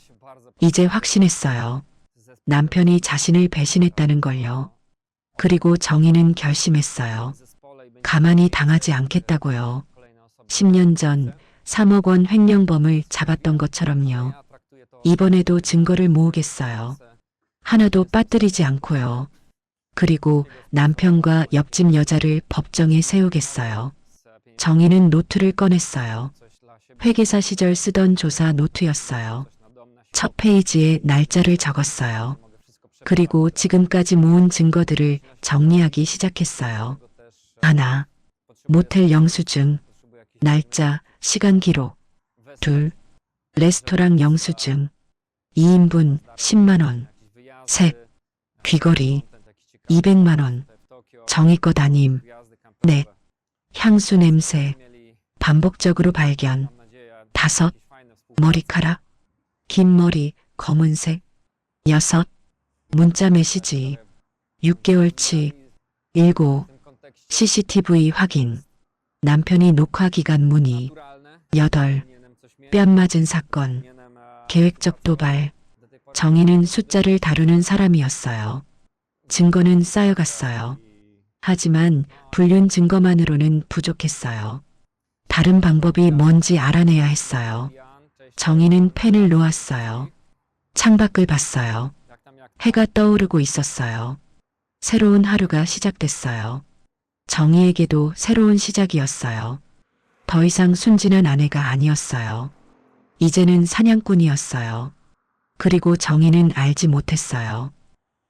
이제 확신했어요. 남편이 자신을 배신했다는 걸요. 그리고 정희는 결심했어요. 가만히 당하지 않겠다고요. 10년 전 3억 원 횡령범을 잡았던 것처럼요. 이번에도 증거를 모으겠어요. 하나도 빠뜨리지 않고요. 그리고 남편과 옆집 여자를 법정에 세우겠어요. 정희는 노트를 꺼냈어요. 회계사 시절 쓰던 조사 노트였어요. 첫 페이지에 날짜를 적었어요. 그리고 지금까지 모은 증거들을 정리하기 시작했어요. 하나, 모텔 영수증, 날짜, 시간 기록. 둘, 레스토랑 영수증, 2인분 10만 원. 셋, 귀걸이 200만 원. 정희 거 담임. 넷, 향수 냄새, 반복적으로 발견. 다섯, 머리카락, 긴 머리, 검은색. 여섯, 문자 메시지. 6개월치. 일곱, CCTV 확인. 남편이 녹화 기간 문의. 여덟, 뺨 맞은 사건. 계획적 도발. 정희는 숫자를 다루는 사람이었어요. 증거는 쌓여갔어요. 하지만 불륜 증거만으로는 부족했어요. 다른 방법이 뭔지 알아내야 했어요. 정희는 펜을 놓았어요. 창밖을 봤어요. 해가 떠오르고 있었어요. 새로운 하루가 시작됐어요. 정희에게도 새로운 시작이었어요. 더 이상 순진한 아내가 아니었어요. 이제는 사냥꾼이었어요. 그리고 정희는 알지 못했어요.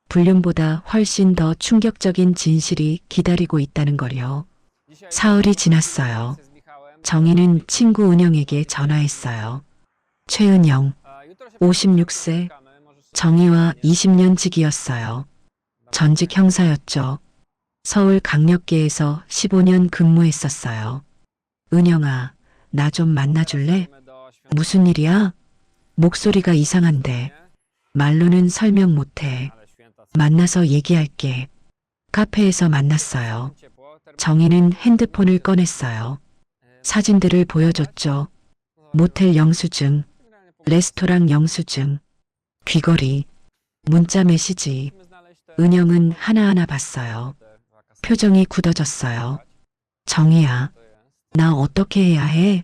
불륜보다 훨씬 더 충격적인 진실이 기다리고 있다는 걸요. 사흘이 지났어요. 정희는 친구 은영에게 전화했어요. 최은영, 56세, 정희와 20년 지기였어요. 전직 형사였죠. 서울강력계에서 15년 근무했었어요. 은영아, 나 좀 만나줄래? 무슨 일이야? 목소리가 이상한데. 말로는 설명 못해. 만나서 얘기할게. 카페에서 만났어요. 정희는 핸드폰을 꺼냈어요. 사진들을 보여줬죠. 모텔 영수증, 레스토랑 영수증, 귀걸이, 문자 메시지. 은영은 하나하나 봤어요. 표정이 굳어졌어요. 정희야, 나 어떻게 해야 해?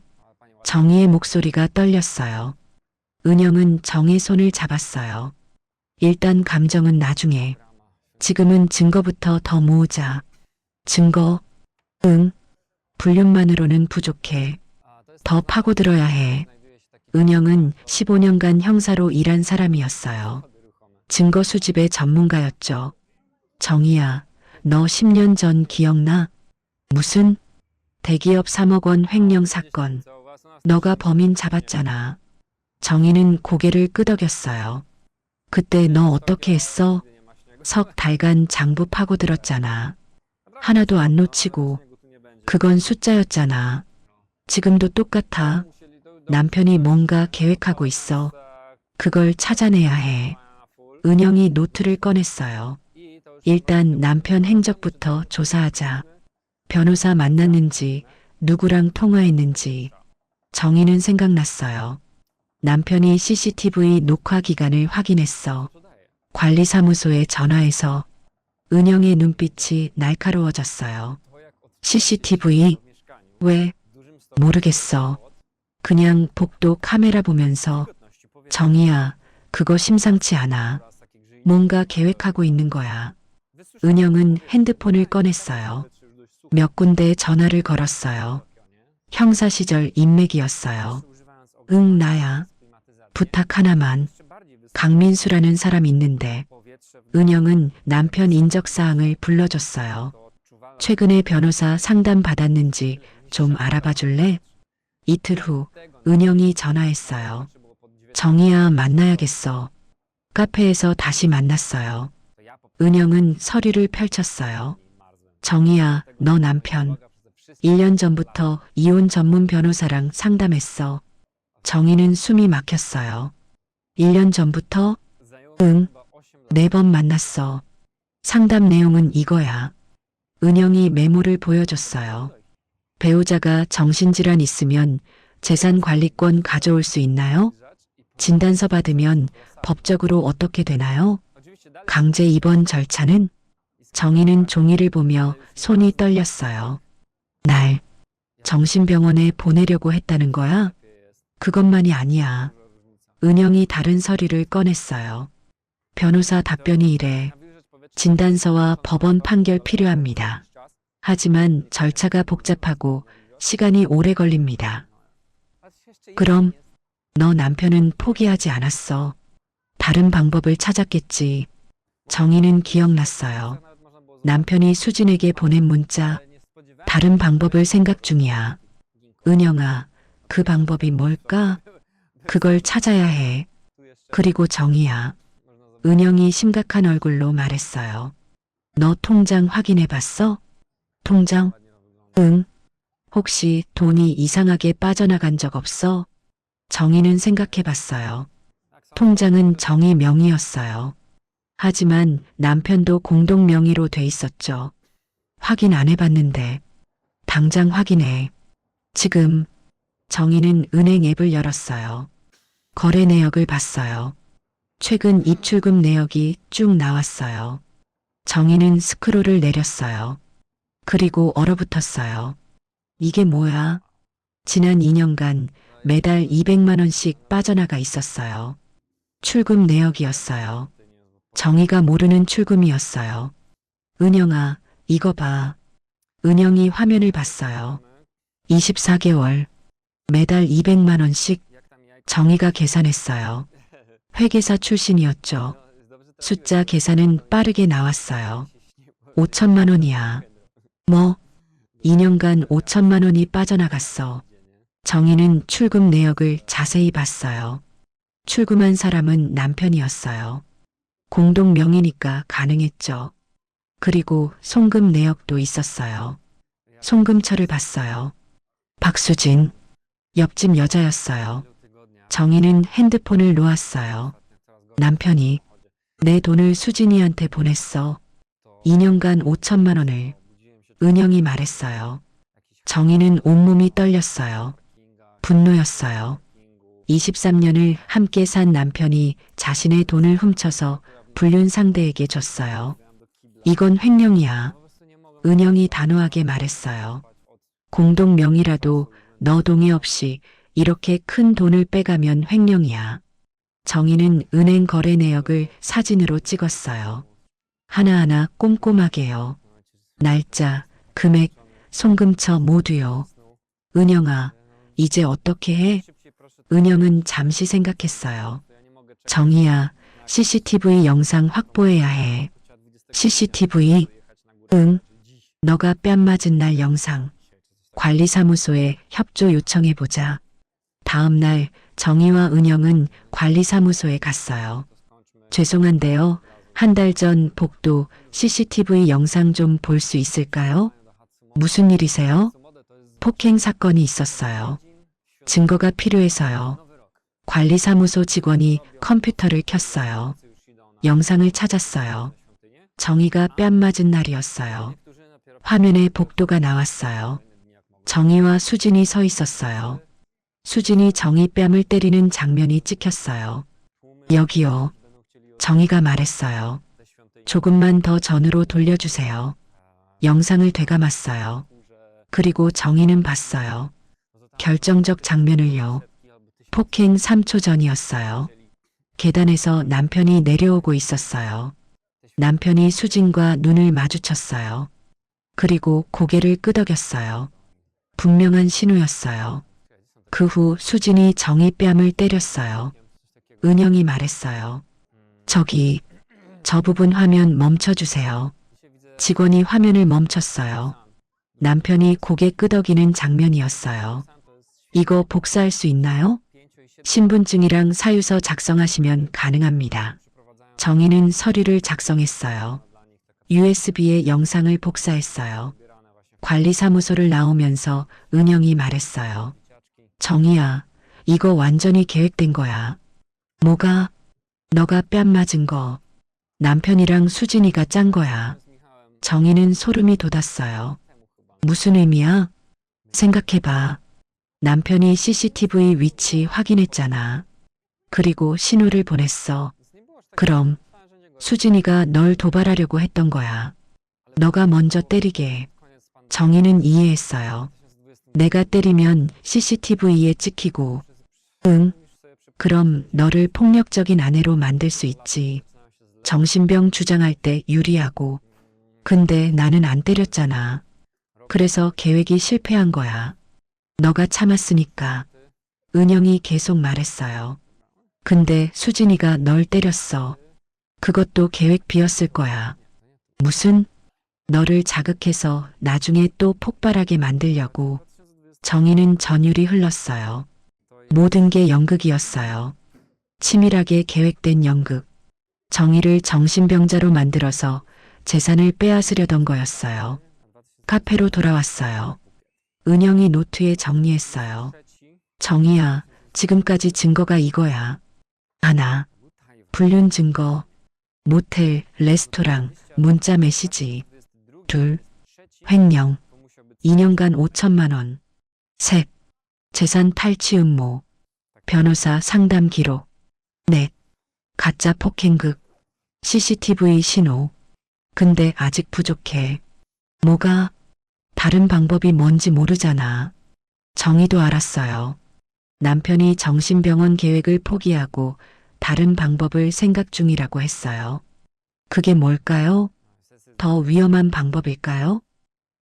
정희의 목소리가 떨렸어요. 은영은 정의 손을 잡았어요. 일단 감정은 나중에. 지금은 증거부터 더 모으자. 증거? 응. 불륜만으로는 부족해. 더 파고들어야 해. 은영은 15년간 형사로 일한 사람이었어요. 증거 수집의 전문가였죠. 정희야, 너 10년 전 기억나? 무슨? 대기업 3억 원 횡령 사건. 너가 범인 잡았잖아. 정희는 고개를 끄덕였어요. 그때 너 어떻게 했어? 석 달간 장부 파고들었잖아. 하나도 안 놓치고. 그건 숫자였잖아. 지금도 똑같아. 남편이 뭔가 계획하고 있어. 그걸 찾아내야 해. 은영이 노트를 꺼냈어요. 일단 남편 행적부터 조사하자. 변호사 만났는지, 누구랑 통화했는지. 정희는 생각났어요. 남편이 CCTV 녹화 기간을 확인했어. 관리사무소에 전화해서 은영의 눈빛이 날카로워졌어요. CCTV? 왜? 모르겠어. 그냥 복도 카메라 보면서 정희야, 그거 심상치 않아. 뭔가 계획하고 있는 거야. 은영은 핸드폰을 꺼냈어요. 몇 군데 전화를 걸었어요. 형사 시절 인맥이었어요. 응, 나야. 부탁 하나만. 강민수라는 사람 있는데. 은영은 남편 인적사항을 불러줬어요. 최근에 변호사 상담 받았는지 좀 알아봐 줄래? 이틀 후 은영이 전화했어요. 정희야, 만나야겠어. 카페에서 다시 만났어요. 은영은 서류를 펼쳤어요. 정희야, 너 남편 1년 전부터 이혼 전문 변호사랑 상담했어. 정희는 숨이 막혔어요. 1년 전부터? 응, 4번 만났어. 상담 내용은 이거야. 은영이 메모를 보여줬어요. 배우자가 정신질환 있으면 재산관리권 가져올 수 있나요? 진단서 받으면 법적으로 어떻게 되나요? 강제 입원 절차는? 정희는 종이를 보며 손이 떨렸어요. 날 정신병원에 보내려고 했다는 거야? 그것만이 아니야. 은영이 다른 서류를 꺼냈어요. 변호사 답변이 이래. 진단서와 법원 판결 필요합니다. 하지만 절차가 복잡하고 시간이 오래 걸립니다. 그럼 너 남편은 포기하지 않았어. 다른 방법을 찾았겠지. 정희는 기억났어요. 남편이 수진에게 보낸 문자. 다른 방법을 생각 중이야. 은영아, 그 방법이 뭘까? 그걸 찾아야 해. 그리고 정희야. 은영이 심각한 얼굴로 말했어요. 너 통장 확인해 봤어? 통장? 응. 혹시 돈이 이상하게 빠져나간 적 없어? 정희는 생각해 봤어요. 통장은 정희 명의였어요. 하지만 남편도 공동 명의로 돼 있었죠. 확인 안 해봤는데. 당장 확인해. 지금. 정희는 은행 앱을 열었어요. 거래 내역을 봤어요. 최근 입출금 내역이 쭉 나왔어요. 정희는 스크롤을 내렸어요. 그리고 얼어붙었어요. 이게 뭐야? 지난 2년간 매달 200만 원씩 빠져나가 있었어요. 출금 내역이었어요. 정희가 모르는 출금이었어요. 은영아, 이거 봐. 은영이 화면을 봤어요. 24개월, 매달 200만 원씩. 정희가 계산했어요. 회계사 출신이었죠. 숫자 계산은 빠르게 나왔어요. 5천만 원이야. 뭐? 2년간 5천만 원이 빠져나갔어. 정희는 출금 내역을 자세히 봤어요. 출금한 사람은 남편이었어요. 공동 명의니까 가능했죠. 그리고 송금 내역도 있었어요. 송금처를 봤어요. 박수진, 옆집 여자였어요. 정희는 핸드폰을 놓았어요. 남편이 내 돈을 수진이한테 보냈어. 2년간 5천만 원을. 은영이 말했어요. 정희는 온몸이 떨렸어요. 분노였어요. 23년을 함께 산 남편이 자신의 돈을 훔쳐서 불륜 상대에게 줬어요. 이건 횡령이야. 은영이 단호하게 말했어요. 공동 명의라도 너 동의 없이 이렇게 큰 돈을 빼가면 횡령이야. 정희는 은행 거래 내역을 사진으로 찍었어요. 하나하나 꼼꼼하게요. 날짜, 금액, 송금처 모두요. 은영아, 이제 어떻게 해? 은영은 잠시 생각했어요. 정희야, CCTV 영상 확보해야 해. CCTV? 응. 너가 뺨 맞은 날 영상. 관리사무소에 협조 요청해보자. 다음 날 정희와 은영은 관리사무소에 갔어요. 죄송한데요. 한 달 전 복도 CCTV 영상 좀 볼 수 있을까요? 무슨 일이세요? 폭행 사건이 있었어요. 증거가 필요해서요. 관리사무소 직원이 컴퓨터를 켰어요. 영상을 찾았어요. 정희가 뺨 맞은 날이었어요. 화면에 복도가 나왔어요. 정희와 수진이 서 있었어요. 수진이 정희 뺨을 때리는 장면이 찍혔어요. 여기요. 정희가 말했어요. 조금만 더 전으로 돌려주세요. 영상을 되감았어요. 그리고 정희는 봤어요. 결정적 장면을요. 폭행 3초 전이었어요. 계단에서 남편이 내려오고 있었어요. 남편이 수진과 눈을 마주쳤어요. 그리고 고개를 끄덕였어요. 분명한 신호였어요. 그 후 수진이 정희 뺨을 때렸어요. 은영이 말했어요. 저기, 저 부분 화면 멈춰주세요. 직원이 화면을 멈췄어요. 남편이 고개 끄덕이는 장면이었어요. 이거 복사할 수 있나요? 신분증이랑 사유서 작성하시면 가능합니다. 정희는 서류를 작성했어요. USB에 영상을 복사했어요. 관리사무소를 나오면서 은영이 말했어요. 정희야, 이거 완전히 계획된 거야. 뭐가? 너가 뺨 맞은 거. 남편이랑 수진이가 짠 거야. 정희는 소름이 돋았어요. 무슨 의미야? 생각해봐. 남편이 CCTV 위치 확인했잖아. 그리고 신호를 보냈어. 그럼 수진이가 널 도발하려고 했던 거야. 너가 먼저 때리게. 정희는 이해했어요. 내가 때리면 CCTV에 찍히고, 응, 그럼 너를 폭력적인 아내로 만들 수 있지. 정신병 주장할 때 유리하고. 근데 나는 안 때렸잖아. 그래서 계획이 실패한 거야. 너가 참았으니까. 은영이 계속 말했어요. 근데 수진이가 널 때렸어. 그것도 계획 비었을 거야. 무슨? 너를 자극해서 나중에 또 폭발하게 만들려고. 정희는 전율이 흘렀어요. 모든 게 연극이었어요. 치밀하게 계획된 연극. 정희를 정신병자로 만들어서 재산을 빼앗으려던 거였어요. 카페로 돌아왔어요. 은영이 노트에 정리했어요. 정희야, 지금까지 증거가 이거야. 하나, 불륜 증거, 모텔, 레스토랑, 문자 메시지. 둘, 횡령, 2년간 5천만 원. 셋, 재산 탈취 음모, 변호사 상담 기록. 넷, 가짜 폭행극, CCTV 신호. 근데 아직 부족해. 뭐가? 다른 방법이 뭔지 모르잖아. 정희도 알았어요. 남편이 정신병원 계획을 포기하고 다른 방법을 생각 중이라고 했어요. 그게 뭘까요? 더 위험한 방법일까요?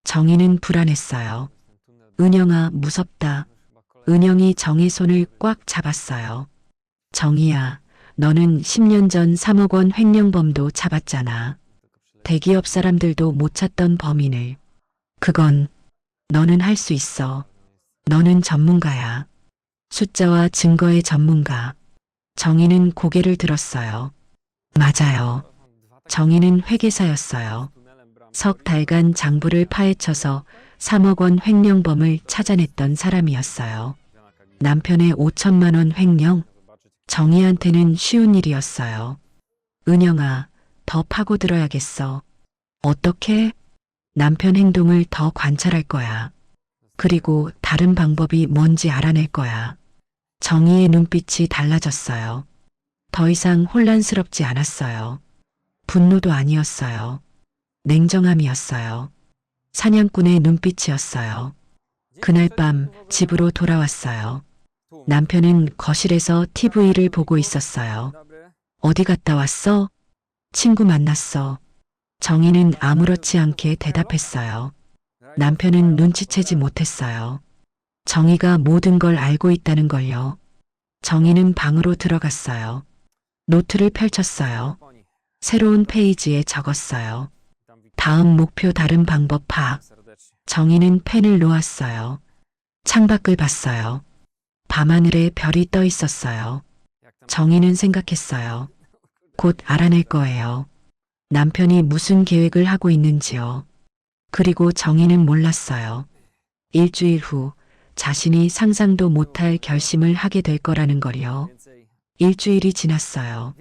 정희는 불안했어요. 은영아, 무섭다. 은영이 정희 손을 꽉 잡았어요. 정희야, 너는 10년 전 3억 원 횡령범도 잡았잖아. 대기업 사람들도 못 찾던 범인을. 그건 너는 할 수 있어. 너는 전문가야. 숫자와 증거의 전문가. 정희는 고개를 들었어요. 맞아요. 정희는 회계사였어요. 석 달간 장부를 파헤쳐서 3억 원 횡령범을 찾아냈던 사람이었어요. 남편의 5천만 원 횡령? 정희한테는 쉬운 일이었어요. 은영아, 더 파고들어야겠어. 어떻게? 남편 행동을 더 관찰할 거야. 그리고 다른 방법이 뭔지 알아낼 거야. 정희의 눈빛이 달라졌어요. 더 이상 혼란스럽지 않았어요. 분노도 아니었어요. 냉정함이었어요. 사냥꾼의 눈빛이었어요. 그날 밤 집으로 돌아왔어요. 남편은 거실에서 TV를 보고 있었어요. 어디 갔다 왔어? 친구 만났어. 정희는 아무렇지 않게 대답했어요. 남편은 눈치채지 못했어요. 정희가 모든 걸 알고 있다는 걸요. 정희는 방으로 들어갔어요. 노트를 펼쳤어요. 새로운 페이지에 적었어요. 다음 목표 다른 방법 파악. 정희는 펜을 놓았어요. 창밖을 봤어요. 밤하늘에 별이 떠 있었어요. 정희는 생각했어요. 곧 알아낼 거예요. 남편이 무슨 계획을 하고 있는지요. 그리고 정희는 몰랐어요. 일주일 후 자신이 상상도 못할 결심을 하게 될 거라는 걸요. 일주일이 지났어요.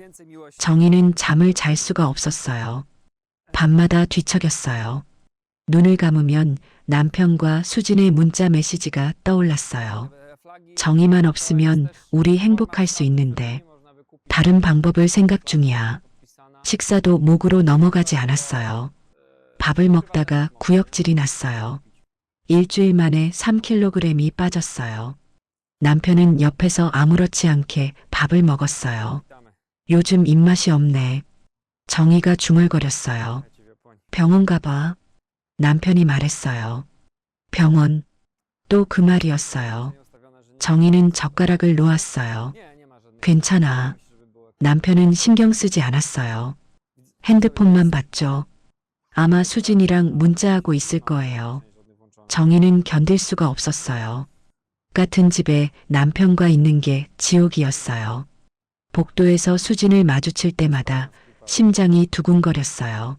정희는 잠을 잘 수가 없었어요. 밤마다 뒤척였어요. 눈을 감으면 남편과 수진의 문자 메시지가 떠올랐어요. 정희만 없으면 우리 행복할 수 있는데 다른 방법을 생각 중이야. 식사도 목으로 넘어가지 않았어요. 밥을 먹다가 구역질이 났어요. 일주일 만에 3kg이 빠졌어요. 남편은 옆에서 아무렇지 않게 밥을 먹었어요. 요즘 입맛이 없네. 정희가 중얼거렸어요. 병원 가봐. 남편이 말했어요. 병원. 또 그 말이었어요. 정희는 젓가락을 놓았어요. 괜찮아. 남편은 신경 쓰지 않았어요. 핸드폰만 봤죠. 아마 수진이랑 문자하고 있을 거예요. 정희는 견딜 수가 없었어요. 같은 집에 남편과 있는 게 지옥이었어요. 복도에서 수진을 마주칠 때마다 심장이 두근거렸어요.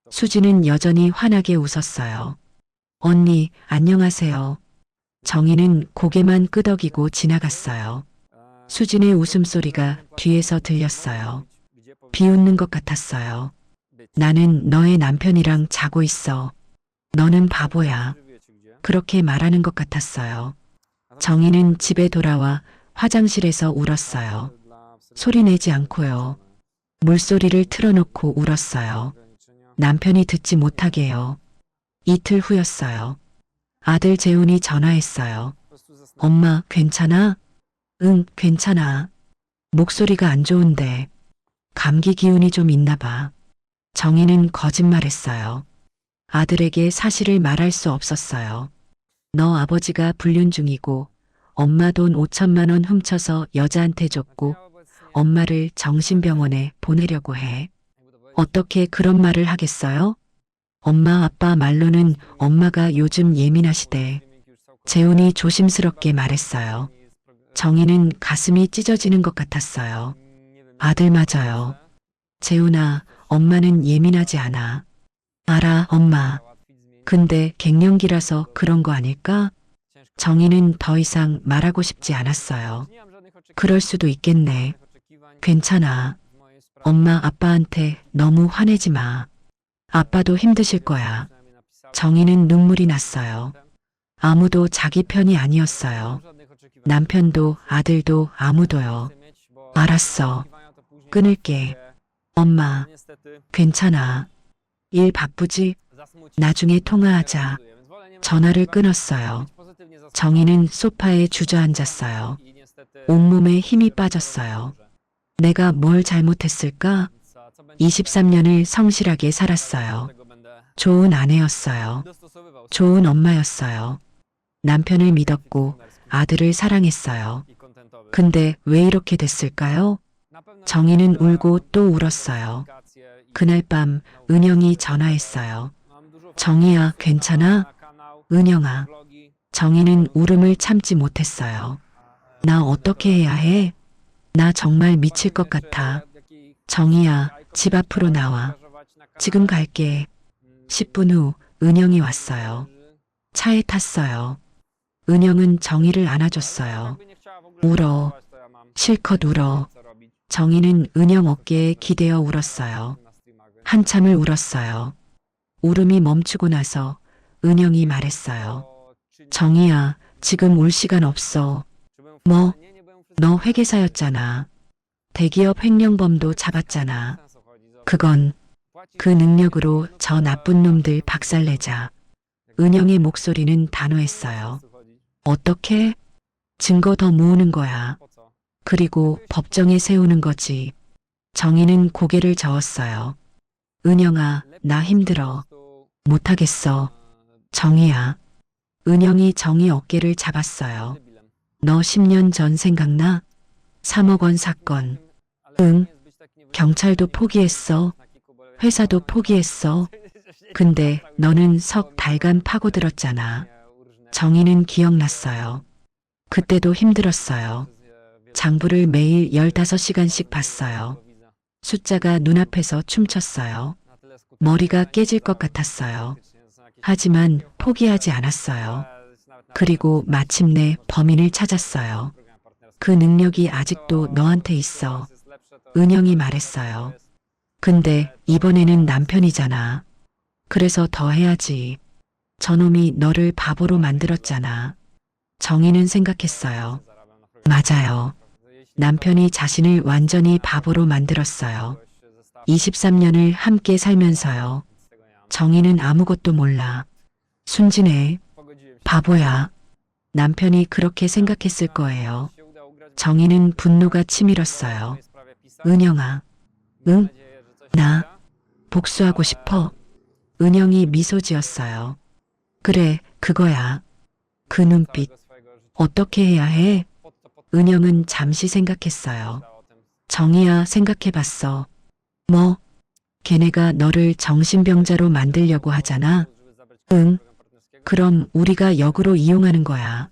수진은 여전히 환하게 웃었어요. 언니, 안녕하세요. 정희는 고개만 끄덕이고 지나갔어요. 수진의 웃음소리가 뒤에서 들렸어요. 비웃는 것 같았어요. 나는 너의 남편이랑 자고 있어. 너는 바보야. 그렇게 말하는 것 같았어요. 정희는 집에 돌아와 화장실에서 울었어요. 소리 내지 않고요. 물소리를 틀어놓고 울었어요. 남편이 듣지 못하게요. 이틀 후였어요. 아들 재훈이 전화했어요. 엄마, 괜찮아? 응, 괜찮아. 목소리가 안 좋은데 감기 기운이 좀 있나 봐. 정희는 거짓말했어요. 아들에게 사실을 말할 수 없었어요. 너 아버지가 불륜 중이고 엄마 돈 5천만 원 훔쳐서 여자한테 줬고 엄마를 정신병원에 보내려고 해. 어떻게 그런 말을 하겠어요? 엄마 아빠 말로는 엄마가 요즘 예민하시대. 재훈이 조심스럽게 말했어요. 정희는 가슴이 찢어지는 것 같았어요. 아들 맞아요. 재훈아, 엄마는 예민하지 않아. 알아, 엄마. 근데 갱년기라서 그런 거 아닐까? 정희는 더 이상 말하고 싶지 않았어요. 그럴 수도 있겠네. 괜찮아. 엄마 아빠한테 너무 화내지 마. 아빠도 힘드실 거야. 정희는 눈물이 났어요. 아무도 자기 편이 아니었어요. 남편도 아들도 아무도요. 알았어. 끊을게. 엄마, 괜찮아. 일 바쁘지? 나중에 통화하자. 전화를 끊었어요. 정희는 소파에 주저앉았어요. 온몸에 힘이 빠졌어요. 내가 뭘 잘못했을까? 23년을 성실하게 살았어요. 좋은 아내였어요. 좋은 엄마였어요. 남편을 믿었고 아들을 사랑했어요. 근데 왜 이렇게 됐을까요? 정희는 울고 또 울었어요. 그날 밤 은영이 전화했어요. 정희야, 괜찮아? 은영아. 정희는 울음을 참지 못했어요. 나 어떻게 해야 해? 나 정말 미칠 것 같아. 정희야, 집 앞으로 나와. 지금 갈게. 10분 후 은영이 왔어요. 차에 탔어요. 은영은 정희를 안아줬어요. 울어. 실컷 울어. 정희는 은영 어깨에 기대어 울었어요. 한참을 울었어요. 울음이 멈추고 나서 은영이 말했어요. 정희야, 지금 울 시간 없어. 뭐? 너 회계사였잖아. 대기업 횡령범도 잡았잖아. 그건 그 능력으로 저 나쁜 놈들 박살내자. 은영의 목소리는 단호했어요. 어떻게? 증거 더 모으는 거야. 그리고 법정에 세우는 거지. 정희는 고개를 저었어요. 은영아, 나 힘들어. 못하겠어. 정희야. 은영이 정희 어깨를 잡았어요. 너 10년 전 생각나? 3억 원 사건. 응. 경찰도 포기했어. 회사도 포기했어. 근데 너는 석 달간 파고들었잖아. 정희는 기억났어요. 그때도 힘들었어요. 장부를 매일 15시간씩 봤어요. 숫자가 눈앞에서 춤췄어요. 머리가 깨질 것 같았어요. 하지만 포기하지 않았어요. 그리고 마침내 범인을 찾았어요. 그 능력이 아직도 너한테 있어. 은영이 말했어요. 근데 이번에는 남편이잖아. 그래서 더 해야지. 저놈이 너를 바보로 만들었잖아. 정희는 생각했어요. 맞아요. 남편이 자신을 완전히 바보로 만들었어요. 23년을 함께 살면서요. 정희는 아무것도 몰라. 순진해. 바보야. 남편이 그렇게 생각했을 거예요. 정희는 분노가 치밀었어요. 은영아. 응? 나 복수하고 싶어. 은영이 미소 지었어요. 그래, 그거야. 그 눈빛. 어떻게 해야 해? 은영은 잠시 생각했어요. 정희야, 생각해봤어. 뭐? 걔네가 너를 정신병자로 만들려고 하잖아. 응. 그럼 우리가 역으로 이용하는 거야.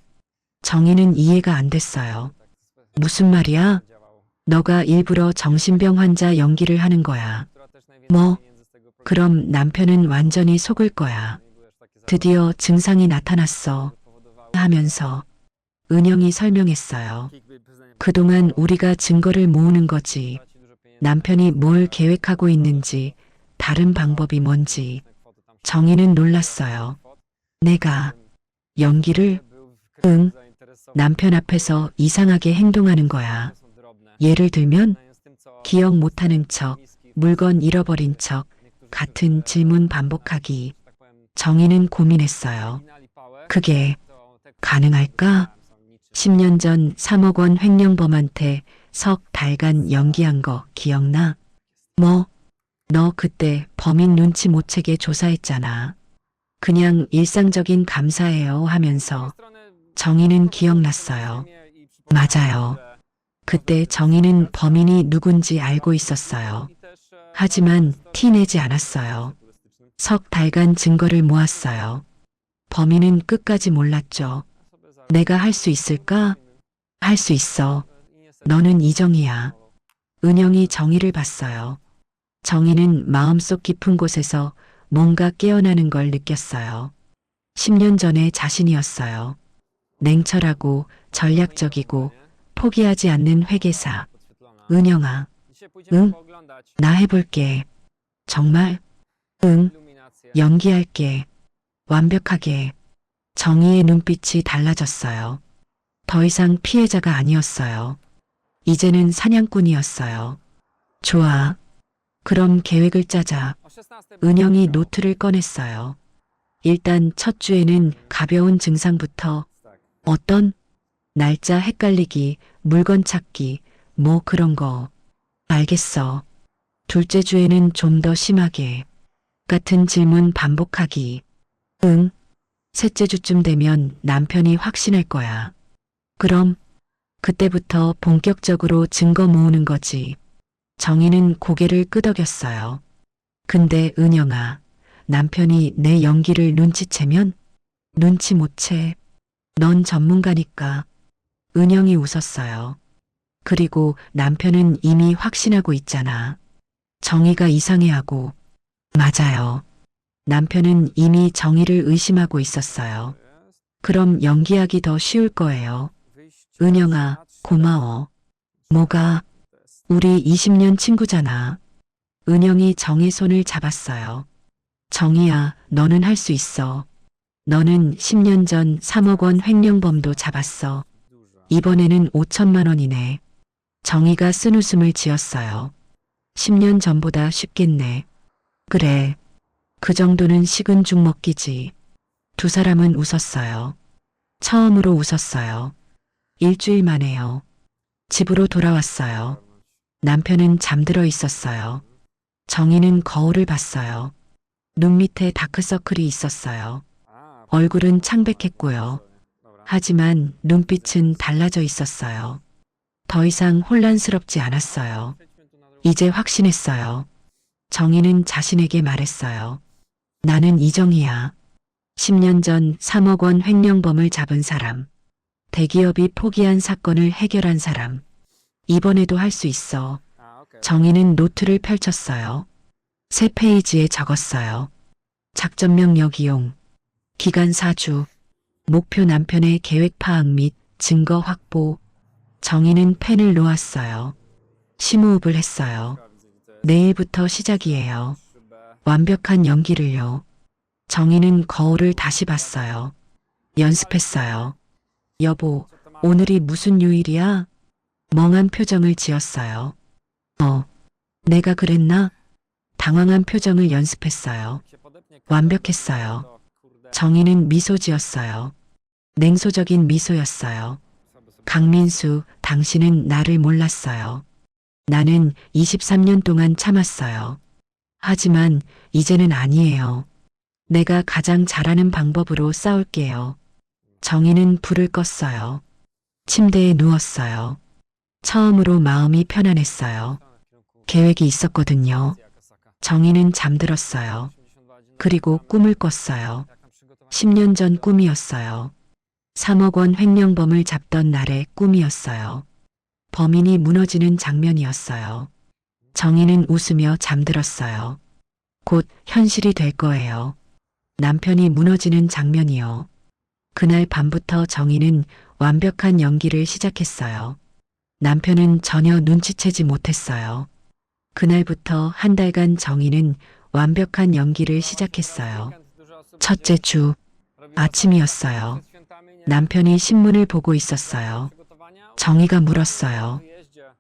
정희는 이해가 안 됐어요. 무슨 말이야? 너가 일부러 정신병 환자 연기를 하는 거야. 뭐? 그럼 남편은 완전히 속을 거야. 드디어 증상이 나타났어. 하면서 은영이 설명했어요. 그동안 우리가 증거를 모으는 거지. 남편이 뭘 계획하고 있는지, 다른 방법이 뭔지. 정희는 놀랐어요. 내가 연기를? 응. 남편 앞에서 이상하게 행동하는 거야. 예를 들면 기억 못하는 척, 물건 잃어버린 척, 같은 질문 반복하기. 정희는 고민했어요. 그게 가능할까? 10년 전 3억 원 횡령범한테 석 달간 연기한 거 기억나? 뭐? 너 그때 범인 눈치 못 채게 조사했잖아. 그냥 일상적인 감사해요 하면서. 정희는 기억났어요. 맞아요. 그때 정희는 범인이 누군지 알고 있었어요. 하지만 티 내지 않았어요. 석 달간 증거를 모았어요. 범인은 끝까지 몰랐죠. 내가 할 수 있을까? 할 수 있어. 너는 이정희야. 은영이 정희를 봤어요. 정희는 마음속 깊은 곳에서 뭔가 깨어나는 걸 느꼈어요. 10년 전의 자신이었어요. 냉철하고 전략적이고 포기하지 않는 회계사. 은영아. 응? 나 해볼게. 정말? 응. 연기할게. 완벽하게. 정희의 눈빛이 달라졌어요. 더 이상 피해자가 아니었어요. 이제는 사냥꾼이었어요. 좋아. 그럼 계획을 짜자. 은영이 노트를 꺼냈어요. 일단 첫 주에는 가벼운 증상부터 어떤 날짜 헷갈리기, 물건 찾기, 뭐 그런 거. 알겠어. 둘째 주에는 좀 더 심하게. 같은 질문 반복하기. 응. 셋째 주쯤 되면 남편이 확신할 거야. 그럼 그때부터 본격적으로 증거 모으는 거지. 정희는 고개를 끄덕였어요. 근데 은영아, 남편이 내 연기를 눈치채면? 눈치 못 채. 넌 전문가니까. 은영이 웃었어요. 그리고 남편은 이미 확신하고 있잖아. 정희가 이상해하고. 맞아요. 남편은 이미 정희를 의심하고 있었어요. 그럼 연기하기 더 쉬울 거예요. 은영아, 고마워. 뭐가? 우리 20년 친구잖아. 은영이 정희 손을 잡았어요. 정희야, 너는 할 수 있어. 너는 10년 전 3억 원 횡령범도 잡았어. 이번에는 5천만 원이네. 정희가 쓴웃음을 지었어요. 10년 전보다 쉽겠네. 그래. 그 정도는 식은 죽 먹기지. 두 사람은 웃었어요. 처음으로 웃었어요. 일주일 만에요. 집으로 돌아왔어요. 남편은 잠들어 있었어요. 정희는 거울을 봤어요. 눈 밑에 다크서클이 있었어요. 얼굴은 창백했고요. 하지만 눈빛은 달라져 있었어요. 더 이상 혼란스럽지 않았어요. 이제 확신했어요. 정희는 자신에게 말했어요. 나는 이정희야. 10년 전 3억 원 횡령범을 잡은 사람. 대기업이 포기한 사건을 해결한 사람. 이번에도 할 수 있어. 정희는 노트를 펼쳤어요. 세 페이지에 적었어요. 작전명령 이용. 기간 4주. 목표 남편의 계획 파악 및 증거 확보. 정희는 펜을 놓았어요. 심호흡을 했어요. 내일부터 시작이에요. 완벽한 연기를요. 정희는 거울을 다시 봤어요. 연습했어요. 여보, 오늘이 무슨 요일이야? 멍한 표정을 지었어요. 내가 그랬나? 당황한 표정을 연습했어요. 완벽했어요. 정희는 미소 지었어요. 냉소적인 미소였어요. 강민수, 당신은 나를 몰랐어요. 나는 23년 동안 참았어요. 하지만 이제는 아니에요. 내가 가장 잘하는 방법으로 싸울게요. 정희는 불을 껐어요. 침대에 누웠어요. 처음으로 마음이 편안했어요. 계획이 있었거든요. 정희는 잠들었어요. 그리고 꿈을 꿨어요. 10년 전 꿈이었어요. 3억 원 횡령범을 잡던 날의 꿈이었어요. 범인이 무너지는 장면이었어요. 정희는 웃으며 잠들었어요. 곧 현실이 될 거예요. 남편이 무너지는 장면이요. 그날 밤부터 정희는 완벽한 연기를 시작했어요. 남편은 전혀 눈치채지 못했어요. 그날부터 한 달간 정희는 완벽한 연기를 시작했어요. 첫째 주 아침이었어요. 남편이 신문을 보고 있었어요. 정희가 물었어요.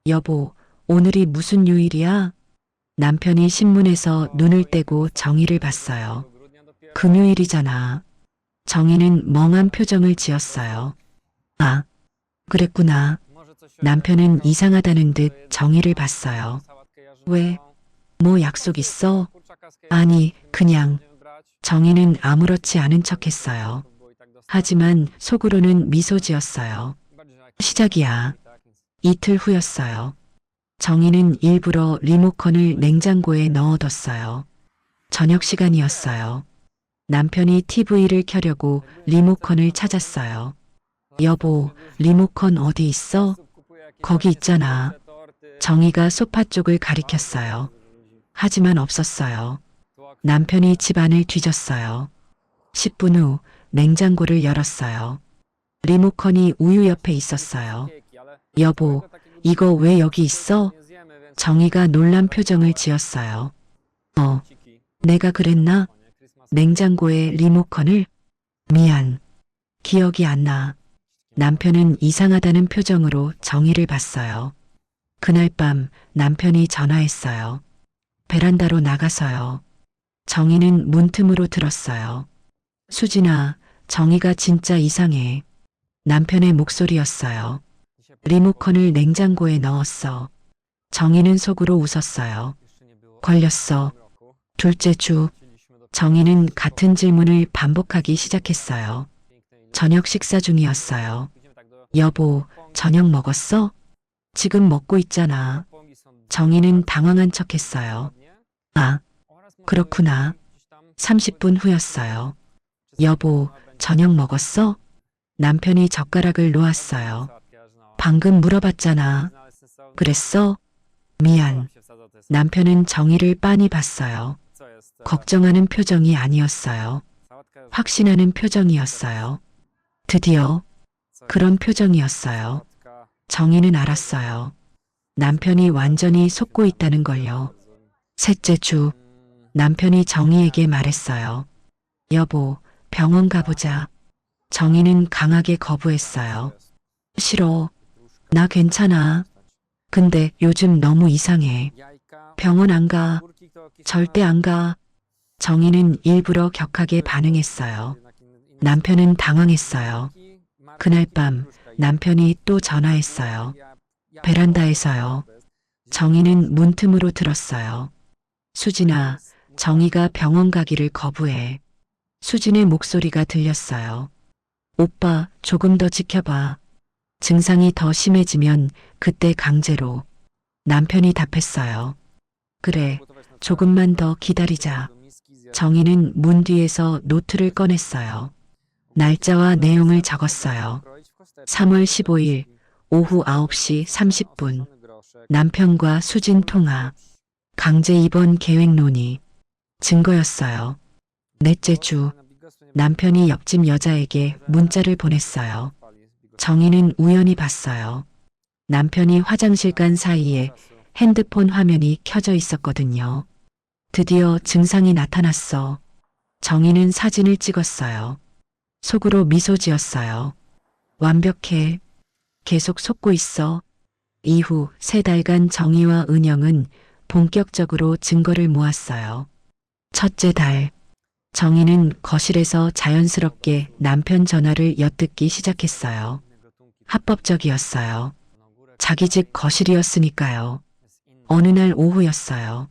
여보, 오늘이 무슨 요일이야? 남편이 신문에서 눈을 떼고 정희를 봤어요. 금요일이잖아. 정희는 멍한 표정을 지었어요. 아, 그랬구나. 남편은 이상하다는 듯 정희를 봤어요. 왜? 뭐 약속 있어? 아니, 그냥. 정희는 아무렇지 않은 척 했어요. 하지만 속으로는 미소 지었어요. 시작이야. 이틀 후였어요. 정희는 일부러 리모컨을 냉장고에 넣어뒀어요. 저녁 시간이었어요. 남편이 TV를 켜려고 리모컨을 찾았어요. 여보, 리모컨 어디 있어? 거기 있잖아. 정희가 소파 쪽을 가리켰어요. 하지만 없었어요. 남편이 집안을 뒤졌어요. 10분 후 냉장고를 열었어요. 리모컨이 우유 옆에 있었어요. 여보, 이거 왜 여기 있어? 정희가 놀란 표정을 지었어요. 내가 그랬나? 냉장고에 리모컨을? 미안. 기억이 안 나. 남편은 이상하다는 표정으로 정희를 봤어요. 그날 밤 남편이 전화했어요. 베란다로 나가서요. 정희는 문틈으로 들었어요. 수진아, 정희가 진짜 이상해. 남편의 목소리였어요. 리모컨을 냉장고에 넣었어. 정희는 속으로 웃었어요. 걸렸어. 둘째 주. 정희는 같은 질문을 반복하기 시작했어요. 저녁 식사 중이었어요. 여보, 저녁 먹었어? 지금 먹고 있잖아. 정희는 당황한 척했어요. 아, 그렇구나. 30분 후였어요. 여보, 저녁 먹었어? 남편이 젓가락을 놓았어요. 방금 물어봤잖아. 그랬어? 미안. 남편은 정희를 빤히 봤어요. 걱정하는 표정이 아니었어요. 확신하는 표정이었어요. 드디어 그런 표정이었어요. 정희는 알았어요. 남편이 완전히 속고 있다는 걸요. 셋째 주, 남편이 정희에게 말했어요. 여보, 병원 가보자. 정희는 강하게 거부했어요. 싫어. 나 괜찮아. 근데 요즘 너무 이상해. 병원 안 가. 절대 안 가. 정희는 일부러 격하게 반응했어요. 남편은 당황했어요. 그날 밤 남편이 또 전화했어요. 베란다에서요. 정희는 문틈으로 들었어요. 수진아, 정희가 병원 가기를 거부해. 수진의 목소리가 들렸어요. 오빠, 조금 더 지켜봐. 증상이 더 심해지면 그때 강제로. 남편이 답했어요. 그래, 조금만 더 기다리자. 정희는 문 뒤에서 노트를 꺼냈어요. 날짜와 내용을 적었어요. 3월 15일 오후 9시 30분. 남편과 수진 통화. 강제 입원 계획 논의. 증거였어요. 넷째 주. 남편이 옆집 여자에게 문자를 보냈어요. 정희는 우연히 봤어요. 남편이 화장실 간 사이에 핸드폰 화면이 켜져 있었거든요. 드디어 증상이 나타났어. 정희는 사진을 찍었어요. 속으로 미소 지었어요. 완벽해. 계속 속고 있어. 이후 3달간 정희와 은영은 본격적으로 증거를 모았어요. 첫째 달. 정희는 거실에서 자연스럽게 남편 전화를 엿듣기 시작했어요. 합법적이었어요. 자기 집 거실이었으니까요. 어느 날 오후였어요.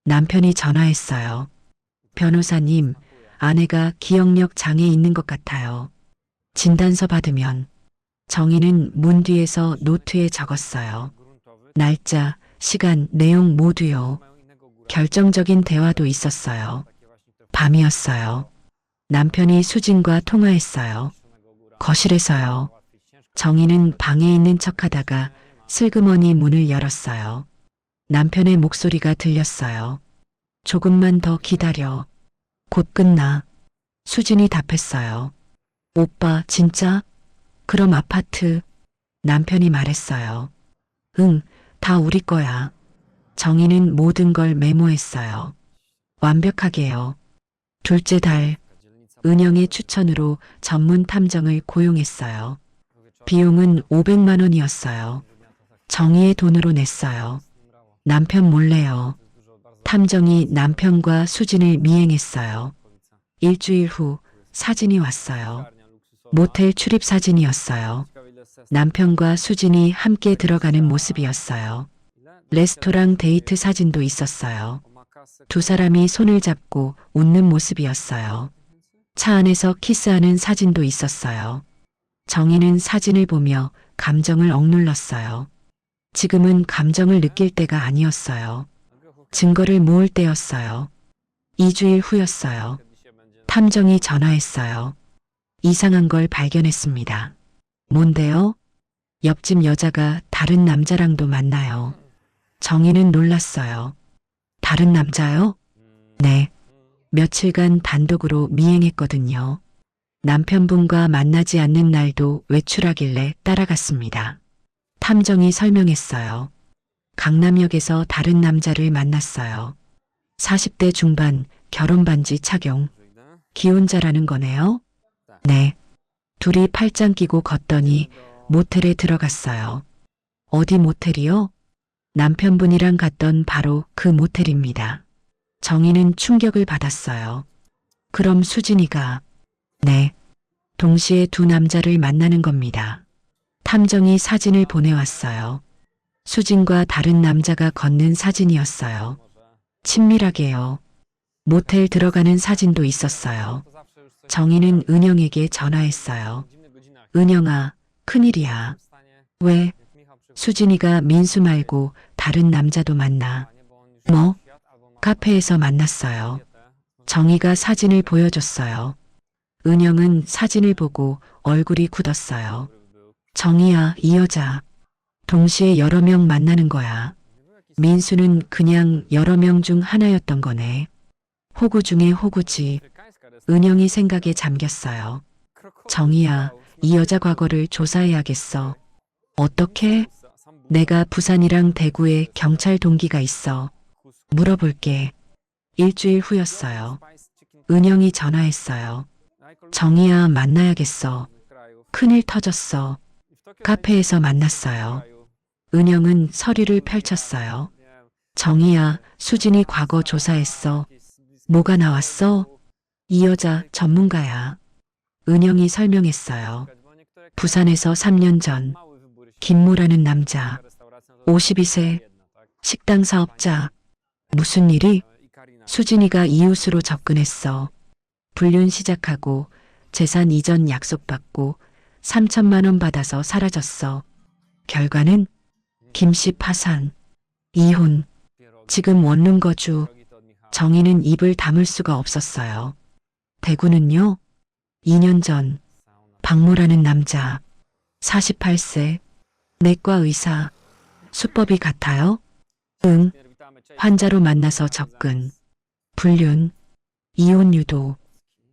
남편이 전화했어요. 변호사님, 아내가 기억력 장애 있는 것 같아요. 진단서 받으면. 정희는 문 뒤에서 노트에 적었어요. 날짜, 시간, 내용 모두요. 결정적인 대화도 있었어요. 밤이었어요. 남편이 수진과 통화했어요. 거실에서요. 정희는 방에 있는 척하다가 슬그머니 문을 열었어요. 남편의 목소리가 들렸어요. 조금만 더 기다려. 곧 끝나. 수진이 답했어요. 오빠, 진짜? 그럼 아파트. 남편이 말했어요. 응, 다 우리 거야. 정희는 모든 걸 메모했어요. 완벽하게요. 둘째 달, 은영의 추천으로 전문 탐정을 고용했어요. 비용은 500만 원이었어요. 정희의 돈으로 냈어요. 남편 몰래요. 탐정이 남편과 수진을 미행했어요. 일주일 후 사진이 왔어요. 모텔 출입 사진이었어요. 남편과 수진이 함께 들어가는 모습이었어요. 레스토랑 데이트 사진도 있었어요. 두 사람이 손을 잡고 웃는 모습이었어요. 차 안에서 키스하는 사진도 있었어요. 정희는 사진을 보며 감정을 억눌렀어요. 지금은 감정을 느낄 때가 아니었어요. 증거를 모을 때였어요. 2주일 후였어요. 탐정이 전화했어요. 이상한 걸 발견했습니다. 뭔데요? 옆집 여자가 다른 남자랑도 만나요. 정희는 놀랐어요. 다른 남자요? 네. 며칠간 단독으로 미행했거든요. 남편분과 만나지 않는 날도 외출하길래 따라갔습니다. 탐정이 설명했어요. 강남역에서 다른 남자를 만났어요. 40대 중반, 결혼 반지 착용. 기혼자라는 거네요? 네. 둘이 팔짱 끼고 걷더니 모텔에 들어갔어요. 어디 모텔이요? 남편분이랑 갔던 바로 그 모텔입니다. 정희는 충격을 받았어요. 그럼 수진이가 네. 동시에 두 남자를 만나는 겁니다. 탐정이 사진을 보내왔어요. 수진과 다른 남자가 걷는 사진이었어요. 친밀하게요. 모텔 들어가는 사진도 있었어요. 정희는 은영에게 전화했어요. 은영아, 큰일이야. 왜? 수진이가 민수 말고 다른 남자도 만나. 뭐? 카페에서 만났어요. 정희가 사진을 보여줬어요. 은영은 사진을 보고 얼굴이 굳었어요. 정희야, 이 여자. 동시에 여러 명 만나는 거야. 민수는 그냥 여러 명 중 하나였던 거네. 호구 중에 호구지. 은영이 생각에 잠겼어요. 정희야, 이 여자 과거를 조사해야겠어. 어떻게? 내가 부산이랑 대구에 경찰 동기가 있어. 물어볼게. 일주일 후였어요. 은영이 전화했어요. 정희야, 만나야겠어. 큰일 터졌어. 카페에서 만났어요. 은영은 서류를 펼쳤어요. 정희야, 수진이 과거 조사했어. 뭐가 나왔어? 이 여자 전문가야. 은영이 설명했어요. 부산에서 3년 전 김모라는 남자, 52세, 식당 사업자. 무슨 일이? 수진이가 이웃으로 접근했어. 불륜 시작하고 재산 이전 약속받고 3천만 원 받아서 사라졌어. 결과는 김씨 파산, 이혼, 지금 원룸 거주. 정희는 입을 다물 수가 없었어요. 대구는요? 2년 전 박모라는 남자, 48세, 내과 의사. 수법이 같아요? 응. 환자로 만나서 접근, 불륜, 이혼 유도,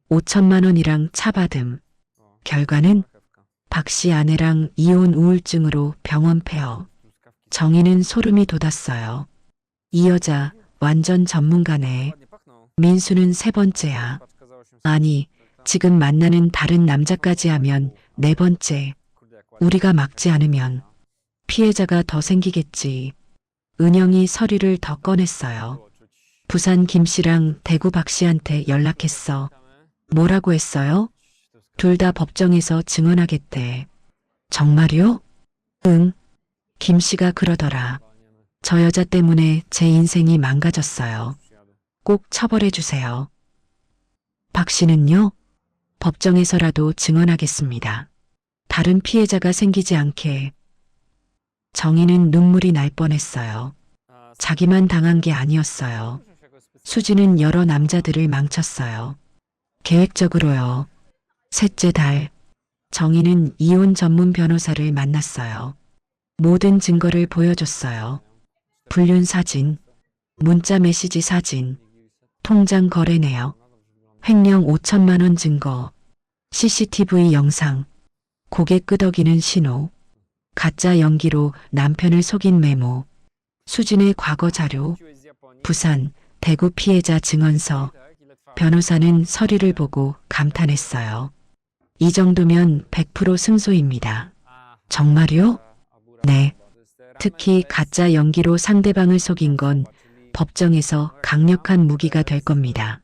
5천만 원이랑 차받음. 결과는 박 씨 아내랑 이혼 우울증으로 병원 폐업. 정희는 소름이 돋았어요. 이 여자 완전 전문가네. 민수는 세 번째야. 아니, 지금 만나는 다른 남자까지 하면 네 번째. 우리가 막지 않으면 피해자가 더 생기겠지. 은영이 서류를 더 꺼냈어요. 부산 김 씨랑 대구 박 씨한테 연락했어. 뭐라고 했어요? 둘 다 법정에서 증언하겠대. 정말요? 응. 김 씨가 그러더라. 저 여자 때문에 제 인생이 망가졌어요. 꼭 처벌해 주세요. 박 씨는요? 법정에서라도 증언하겠습니다. 다른 피해자가 생기지 않게. 정희는 눈물이 날 뻔했어요. 자기만 당한 게 아니었어요. 수지는 여러 남자들을 망쳤어요. 계획적으로요. 셋째 달, 정희는 이혼 전문 변호사를 만났어요. 모든 증거를 보여줬어요. 불륜 사진, 문자 메시지 사진, 통장 거래 내역, 횡령 5천만 원 증거. CCTV 영상. 고개 끄덕이는 신호. 가짜 연기로 남편을 속인 메모. 수진의 과거 자료. 부산, 대구 피해자 증언서. 변호사는 서류를 보고 감탄했어요. 이 정도면 100% 승소입니다. 정말요? 네. 특히 가짜 연기로 상대방을 속인 건 법정에서 강력한 무기가 될 겁니다.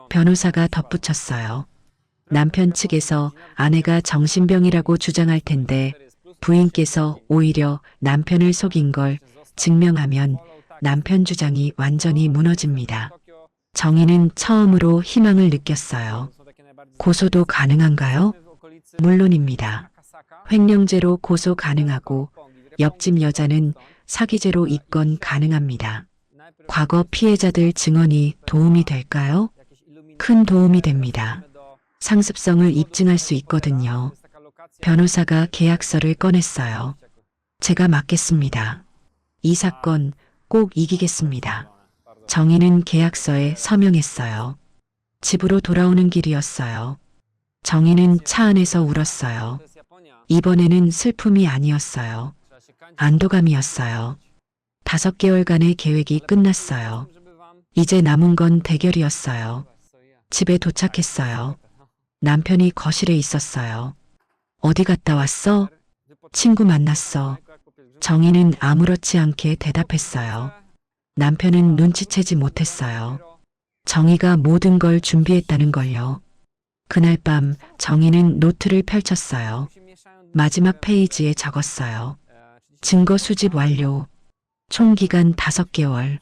변호사가 덧붙였어요. 남편 측에서 아내가 정신병이라고 주장할 텐데 부인께서 오히려 남편을 속인 걸 증명하면 남편 주장이 완전히 무너집니다. 정희는 처음으로 희망을 느꼈어요. 고소도 가능한가요? 물론입니다. 횡령죄로 고소 가능하고 옆집 여자는 사기죄로 입건 가능합니다. 과거 피해자들 증언이 도움이 될까요? 큰 도움이 됩니다. 상습성을 입증할 수 있거든요. 변호사가 계약서를 꺼냈어요. 제가 맡겠습니다. 이 사건 꼭 이기겠습니다. 정희는 계약서에 서명했어요. 집으로 돌아오는 길이었어요. 정희는 차 안에서 울었어요. 이번에는 슬픔이 아니었어요. 안도감이었어요. 5개월간의 계획이 끝났어요. 이제 남은 건 대결이었어요. 집에 도착했어요. 남편이 거실에 있었어요. 어디 갔다 왔어? 친구 만났어. 정희는 아무렇지 않게 대답했어요. 남편은 눈치채지 못했어요. 정희가 모든 걸 준비했다는 걸요. 그날 밤 정희는 노트를 펼쳤어요. 마지막 페이지에 적었어요. 증거 수집 완료. 총 기간 5개월.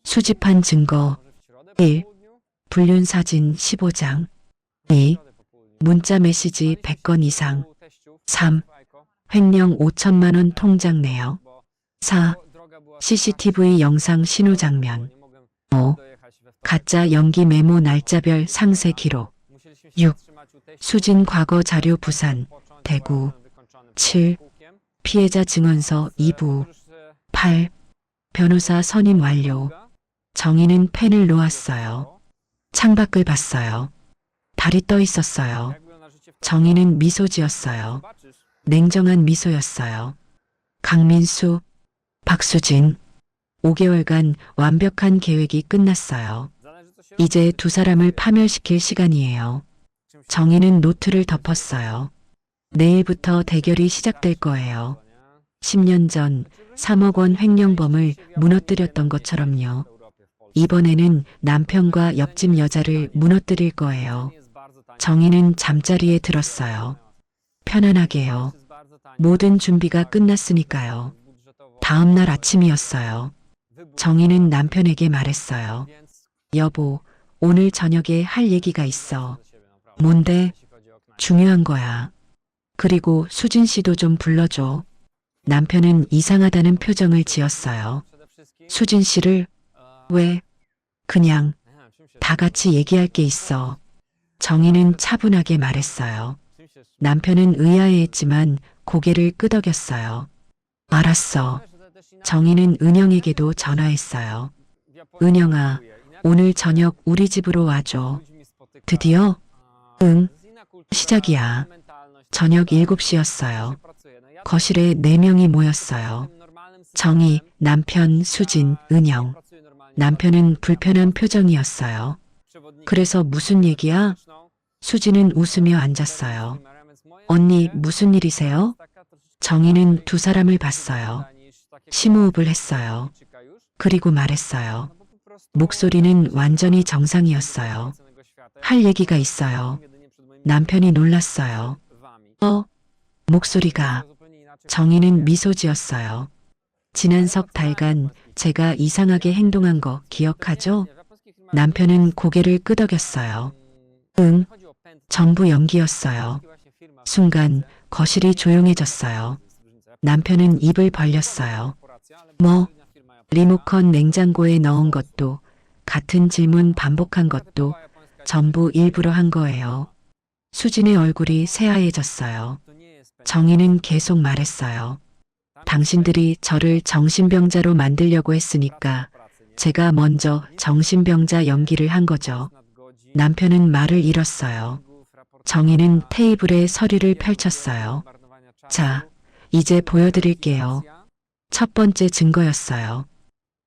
수집한 증거 1. 불륜 사진 15장 2. 문자 메시지 100건 이상 3. 횡령 5천만 원 통장 내역 4. CCTV 영상 신호 장면 5. 가짜 연기 메모 날짜별 상세 기록 6. 수진 과거 자료 부산, 대구 7. 피해자 증언서 2부 8. 변호사 선임 완료. 정희는 펜을 놓았어요. 창밖을 봤어요. 달이 떠 있었어요. 정희는 미소 지었어요. 냉정한 미소였어요. 강민수, 박수진. 5개월간 완벽한 계획이 끝났어요. 이제 두 사람을 파멸시킬 시간이에요. 정희는 노트를 덮었어요. 내일부터 대결이 시작될 거예요. 10년 전 3억 원 횡령범을 무너뜨렸던 것처럼요. 이번에는 남편과 옆집 여자를 무너뜨릴 거예요. 정희는 잠자리에 들었어요. 편안하게요. 모든 준비가 끝났으니까요. 다음 날 아침이었어요. 정희는 남편에게 말했어요. 여보, 오늘 저녁에 할 얘기가 있어. 뭔데? 중요한 거야. 그리고 수진 씨도 좀 불러줘. 남편은 이상하다는 표정을 지었어요. 수진 씨를? 왜? 그냥 다 같이 얘기할 게 있어. 정희는 차분하게 말했어요. 남편은 의아해했지만 고개를 끄덕였어요. 알았어. 정희는 은영에게도 전화했어요. 은영아, 오늘 저녁 우리 집으로 와줘. 드디어? 응. 시작이야. 저녁 7시였어요. 거실에 4명이 모였어요. 정희, 남편, 수진, 은영. 남편은 불편한 표정이었어요. 그래서 무슨 얘기야? 수진은 웃으며 앉았어요. 언니, 무슨 일이세요? 정희는 두 사람을 봤어요. 심호흡을 했어요. 그리고 말했어요. 목소리는 완전히 정상이었어요. 할 얘기가 있어요. 남편이 놀랐어요. 목소리가. 정희는 미소 지었어요. 지난 석 달간 제가 이상하게 행동한 거 기억하죠? 남편은 고개를 끄덕였어요. 응, 전부 연기였어요. 순간 거실이 조용해졌어요. 남편은 입을 벌렸어요. 뭐? 리모컨 냉장고에 넣은 것도, 같은 질문 반복한 것도 전부 일부러 한 거예요. 수진의 얼굴이 새하얘졌어요. 정희는 계속 말했어요. 당신들이 저를 정신병자로 만들려고 했으니까 제가 먼저 정신병자 연기를 한 거죠. 남편은 말을 잃었어요. 정희는 테이블에 서류를 펼쳤어요. 자, 이제 보여드릴게요. 첫 번째 증거였어요.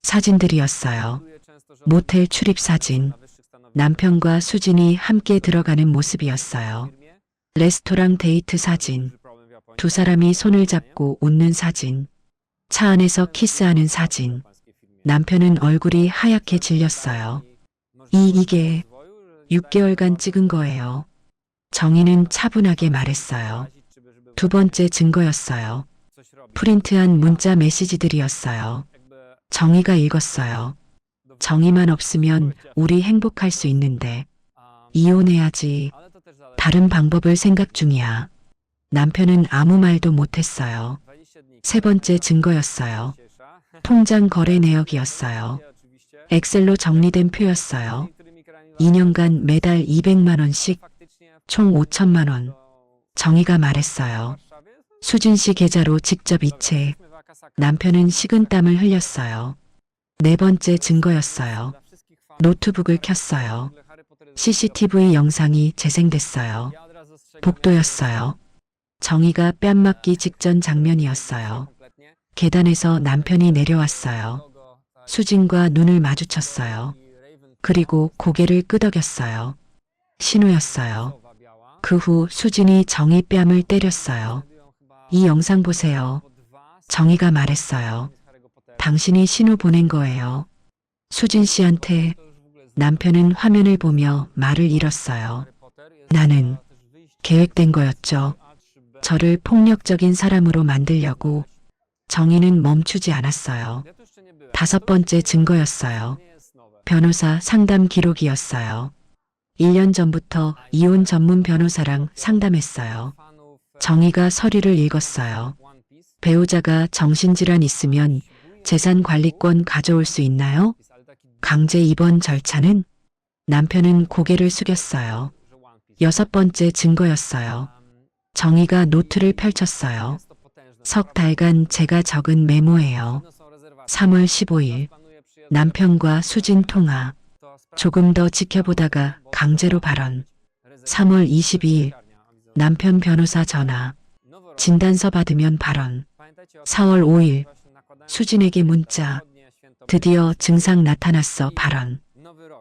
사진들이었어요. 모텔 출입 사진. 남편과 수진이 함께 들어가는 모습이었어요. 레스토랑 데이트 사진. 두 사람이 손을 잡고 웃는 사진. 차 안에서 키스하는 사진. 남편은 얼굴이 하얗게 질렸어요. 이게 6개월간 찍은 거예요. 정희는 차분하게 말했어요. 두 번째 증거였어요. 프린트한 문자 메시지들이었어요. 정희가 읽었어요. 정희만 없으면 우리 행복할 수 있는데 이혼해야지. 다른 방법을 생각 중이야. 남편은 아무 말도 못했어요. 세 번째 증거였어요. 통장 거래 내역이었어요. 엑셀로 정리된 표였어요. 2년간 매달 200만 원씩 총 5천만 원. 정희가 말했어요. 수진 씨 계좌로 직접 이체. 남편은 식은땀을 흘렸어요. 네 번째 증거였어요. 노트북을 켰어요. CCTV 영상이 재생됐어요. 복도였어요. 정희가 뺨 맞기 직전 장면이었어요. 계단에서 남편이 내려왔어요. 수진과 눈을 마주쳤어요. 그리고 고개를 끄덕였어요. 신호였어요. 그 후 수진이 정희 뺨을 때렸어요. 이 영상 보세요. 정희가 말했어요. 당신이 신호 보낸 거예요. 수진 씨한테. 남편은 화면을 보며 말을 잃었어요. 나는 계획된 거였죠. 저를 폭력적인 사람으로 만들려고. 정희는 멈추지 않았어요. 다섯 번째 증거였어요. 변호사 상담 기록이었어요. 1년 전부터 이혼 전문 변호사랑 상담했어요. 정희가 서류를 읽었어요. 배우자가 정신질환 있으면 재산 관리권 가져올 수 있나요? 강제 입원 절차는? 남편은 고개를 숙였어요. 여섯 번째 증거였어요. 정희가 노트를 펼쳤어요. 석 달간 제가 적은 메모예요. 3월 15일 남편과 수진 통화. 조금 더 지켜보다가 강제로 발언. 3월 22일 남편 변호사 전화. 진단서 받으면 발언. 4월 5일 수진에게 문자. 드디어 증상 나타났어 발언.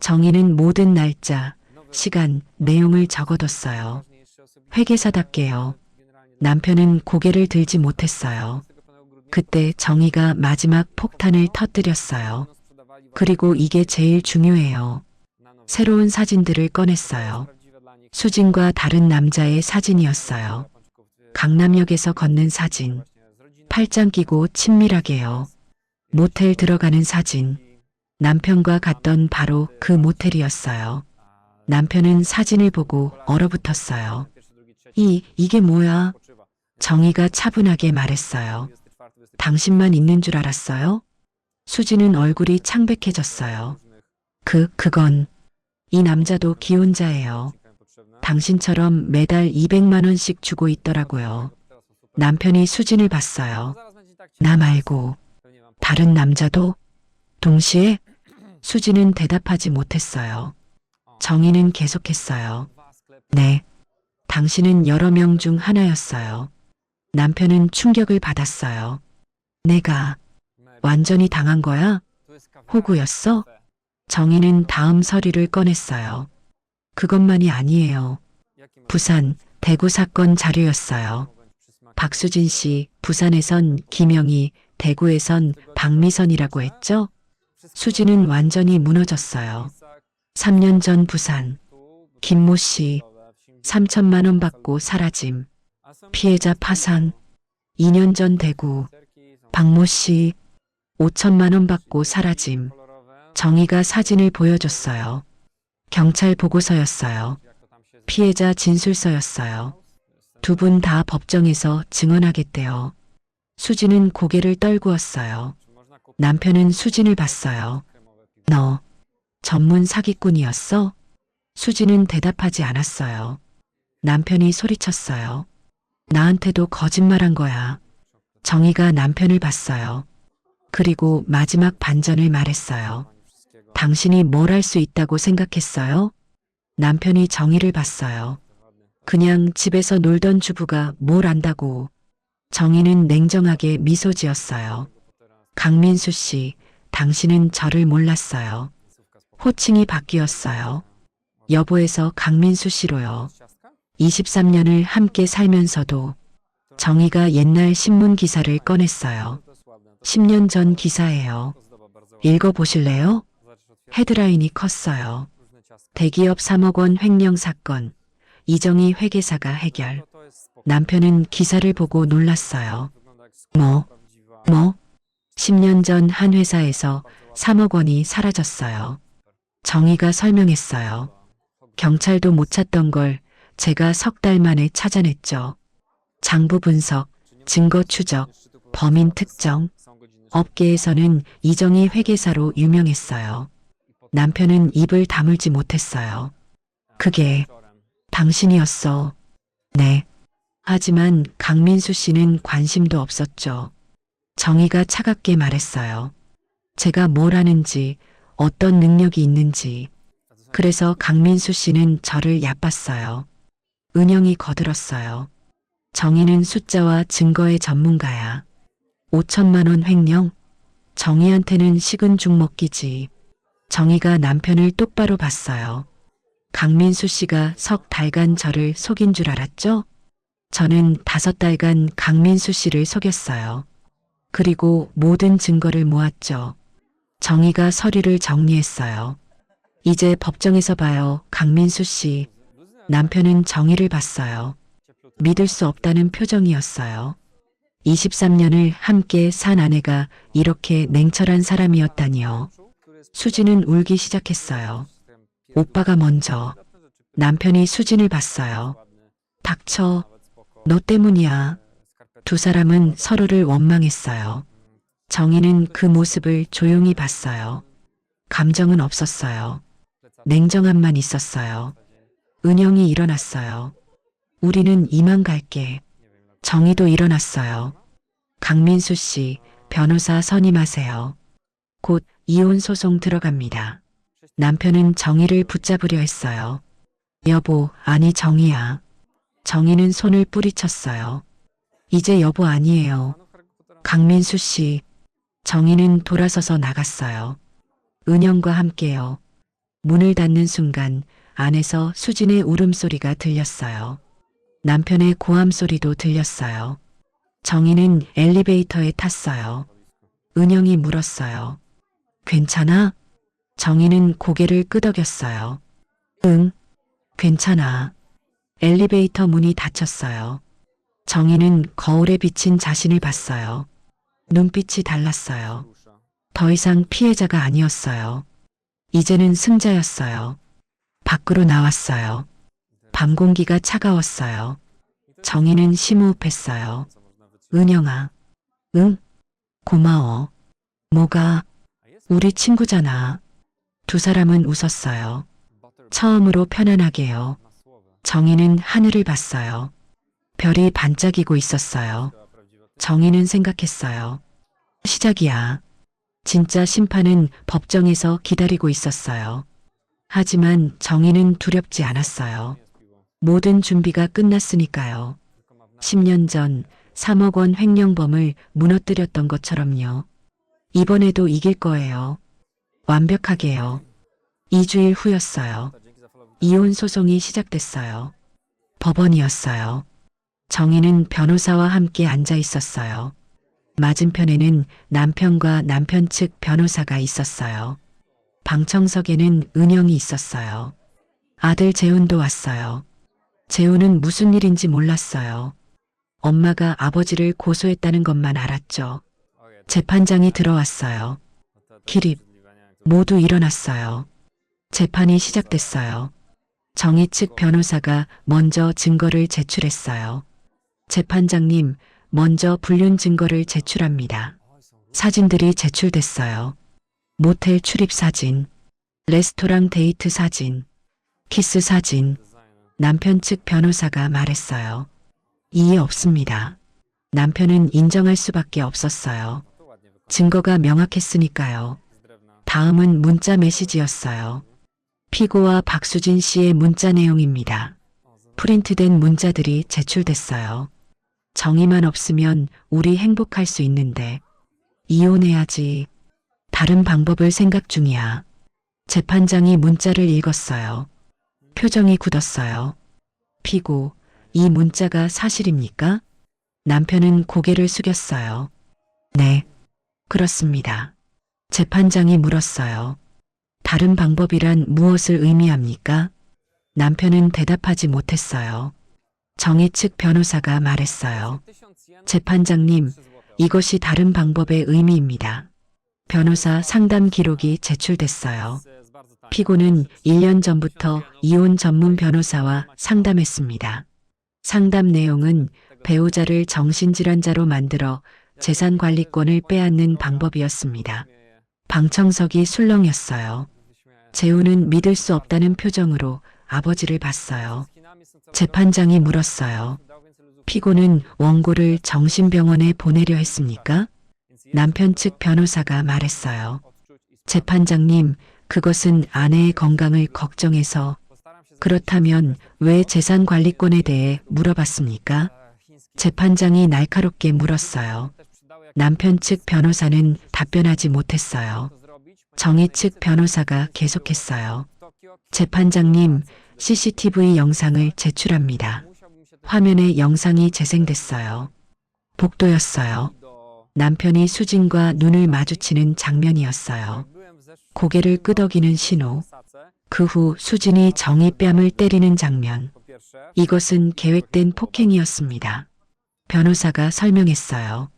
정희는 모든 날짜, 시간, 내용을 적어뒀어요. 회계사답게요. 남편은 고개를 들지 못했어요. 그때 정희가 마지막 폭탄을 터뜨렸어요. 그리고 이게 제일 중요해요. 새로운 사진들을 꺼냈어요. 수진과 다른 남자의 사진이었어요. 강남역에서 걷는 사진. 팔짱 끼고 친밀하게요. 모텔 들어가는 사진. 남편과 갔던 바로 그 모텔이었어요. 남편은 사진을 보고 얼어붙었어요. 이게 뭐야? 정희가 차분하게 말했어요. 당신만 있는 줄 알았어요? 수진은 얼굴이 창백해졌어요. 그건 이 남자도 기혼자예요. 당신처럼 매달 200만 원씩 주고 있더라고요. 남편이 수진을 봤어요. 나 말고 다른 남자도? 동시에 수진은 대답하지 못했어요. 정희는 계속했어요. 네, 당신은 여러 명 중 하나였어요. 남편은 충격을 받았어요. 내가 완전히 당한 거야? 호구였어? 정희는 다음 서류를 꺼냈어요. 그것만이 아니에요. 부산, 대구 사건 자료였어요. 박수진 씨, 부산에선 김영희, 대구에선 박미선이라고 했죠? 수진은 완전히 무너졌어요. 3년 전 부산, 김모 씨, 3천만 원 받고 사라짐. 피해자 파산. 2년 전 대구, 박모 씨, 5천만 원 받고 사라짐. 정희가 사진을 보여줬어요. 경찰 보고서였어요. 피해자 진술서였어요. 두 분 다 법정에서 증언하겠대요. 수진은 고개를 떨구었어요. 남편은 수진을 봤어요. 너 전문 사기꾼이었어? 수진은 대답하지 않았어요. 남편이 소리쳤어요. 나한테도 거짓말한 거야. 정희가 남편을 봤어요. 그리고 마지막 반전을 말했어요. 당신이 뭘 할 수 있다고 생각했어요? 남편이 정희를 봤어요. 그냥 집에서 놀던 주부가 뭘 안다고. 정희는 냉정하게 미소 지었어요. 강민수 씨, 당신은 저를 몰랐어요. 호칭이 바뀌었어요. 여보에서 강민수 씨로요. 23년을 함께 살면서도 정희가 옛날 신문 기사를 꺼냈어요. 10년 전 기사예요. 읽어보실래요? 헤드라인이 컸어요. 대기업 3억 원 횡령 사건. 이정희 회계사가 해결. 남편은 기사를 보고 놀랐어요. 뭐? 10년 전 한 회사에서 3억 원이 사라졌어요. 정희가 설명했어요. 경찰도 못 찾던 걸 제가 석 달 만에 찾아냈죠. 장부 분석, 증거 추적, 범인 특정. 업계에서는 이정희 회계사로 유명했어요. 남편은 입을 다물지 못했어요. 그게 당신이었어. 네. 하지만 강민수 씨는 관심도 없었죠. 정희가 차갑게 말했어요. 제가 뭘 하는지, 어떤 능력이 있는지. 그래서 강민수 씨는 저를 얕봤어요. 은영이 거들었어요. 정희는 숫자와 증거의 전문가야. 5천만 원 횡령? 정희한테는 식은 죽 먹기지. 정희가 남편을 똑바로 봤어요. 강민수 씨가 석 달간 저를 속인 줄 알았죠? 저는 5달간 강민수 씨를 속였어요. 그리고 모든 증거를 모았죠. 정희가 서류를 정리했어요. 이제 법정에서 봐요, 강민수 씨. 남편은 정희를 봤어요. 믿을 수 없다는 표정이었어요. 23년을 함께 산 아내가 이렇게 냉철한 사람이었다니요. 수진은 울기 시작했어요. 오빠가 먼저. 남편이 수진을 봤어요. 닥쳐. 너 때문이야. 두 사람은 서로를 원망했어요. 정희는 그 모습을 조용히 봤어요. 감정은 없었어요. 냉정함만 있었어요. 은영이 일어났어요. 우리는 이만 갈게. 정희도 일어났어요. 강민수 씨, 변호사 선임하세요. 곧 이혼 소송 들어갑니다. 남편은 정희를 붙잡으려 했어요. 여보, 아니 정희야. 정희는 손을 뿌리쳤어요. 이제 여보 아니에요. 강민수 씨. 정희는 돌아서서 나갔어요. 은영과 함께요. 문을 닫는 순간 안에서 수진의 울음소리가 들렸어요. 남편의 고함 소리도 들렸어요. 정희는 엘리베이터에 탔어요. 은영이 물었어요. 괜찮아? 정희는 고개를 끄덕였어요. 응, 괜찮아. 엘리베이터 문이 닫혔어요. 정희는 거울에 비친 자신을 봤어요. 눈빛이 달랐어요. 더 이상 피해자가 아니었어요. 이제는 승자였어요. 밖으로 나왔어요. 밤 공기가 차가웠어요. 정희는 심호흡했어요. 은영아. 응? 고마워. 뭐가? 우리 친구잖아. 두 사람은 웃었어요. 처음으로 편안하게요. 정희는 하늘을 봤어요. 별이 반짝이고 있었어요. 정희는 생각했어요. 시작이야. 진짜 심판은 법정에서 기다리고 있었어요. 하지만 정희는 두렵지 않았어요. 모든 준비가 끝났으니까요. 10년 전 3억 원 횡령범을 무너뜨렸던 것처럼요. 이번에도 이길 거예요. 완벽하게요. 2주일 후였어요. 이혼 소송이 시작됐어요. 법원이었어요. 정희는 변호사와 함께 앉아 있었어요. 맞은편에는 남편과 남편 측 변호사가 있었어요. 방청석에는 은영이 있었어요. 아들 재훈도 왔어요. 재훈은 무슨 일인지 몰랐어요. 엄마가 아버지를 고소했다는 것만 알았죠. 재판장이 들어왔어요. 기립. 모두 일어났어요. 재판이 시작됐어요. 정희 측 변호사가 먼저 증거를 제출했어요. 재판장님, 먼저 불륜 증거를 제출합니다. 사진들이 제출됐어요. 모텔 출입 사진, 레스토랑 데이트 사진, 키스 사진. 남편 측 변호사가 말했어요. 이해 없습니다. 남편은 인정할 수밖에 없었어요. 증거가 명확했으니까요. 다음은 문자 메시지였어요. 피고와 박수진 씨의 문자 내용입니다. 프린트된 문자들이 제출됐어요. 정의만 없으면 우리 행복할 수 있는데 이혼해야지. 다른 방법을 생각 중이야. 재판장이 문자를 읽었어요. 표정이 굳었어요. 피고, 이 문자가 사실입니까? 남편은 고개를 숙였어요. 네, 그렇습니다. 재판장이 물었어요. 다른 방법이란 무엇을 의미합니까? 남편은 대답하지 못했어요. 정희 측 변호사가 말했어요. 재판장님, 이것이 다른 방법의 의미입니다. 변호사 상담 기록이 제출됐어요. 피고는 1년 전부터 이혼 전문 변호사와 상담했습니다. 상담 내용은 배우자를 정신질환자로 만들어 재산 관리권을 빼앗는 방법이었습니다. 방청석이 술렁였어요. 재우는 믿을 수 없다는 표정으로 아버지를 봤어요. 재판장이 물었어요. 피고는 원고를 정신병원에 보내려 했습니까? 남편 측 변호사가 말했어요. 재판장님, 그것은 아내의 건강을 걱정해서. 그렇다면 왜 재산 관리권에 대해 물어봤습니까? 재판장이 날카롭게 물었어요. 남편 측 변호사는 답변하지 못했어요. 정희 측 변호사가 계속했어요. 재판장님, CCTV 영상을 제출합니다. 화면에 영상이 재생됐어요. 복도였어요. 남편이 수진과 눈을 마주치는 장면이었어요. 고개를 끄덕이는 신호. 그 후 수진이 정희 뺨을 때리는 장면. 이것은 계획된 폭행이었습니다. 변호사가 설명했어요.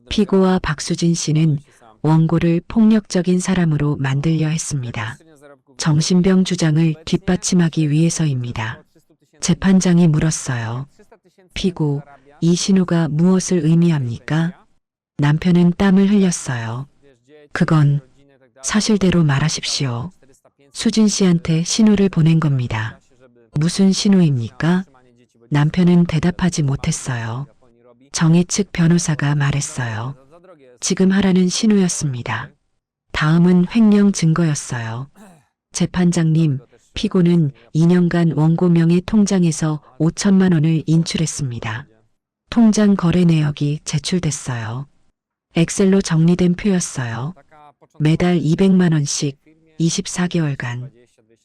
피고와 박수진 씨는 원고를 폭력적인 사람으로 만들려 했습니다. 정신병 주장을 뒷받침하기 위해서입니다. 재판장이 물었어요. 피고, 이 신호가 무엇을 의미합니까? 남편은 땀을 흘렸어요. 그건 사실대로 말하십시오. 수진 씨한테 신호를 보낸 겁니다. 무슨 신호입니까? 남편은 대답하지 못했어요. 정희 측 변호사가 말했어요. 지금 하라는 신호였습니다. 다음은 횡령 증거였어요. 재판장님, 피고는 2년간 원고 명의 통장에서 5천만 원을 인출했습니다. 통장 거래 내역이 제출됐어요. 엑셀로 정리된 표였어요. 매달 200만 원씩 24개월간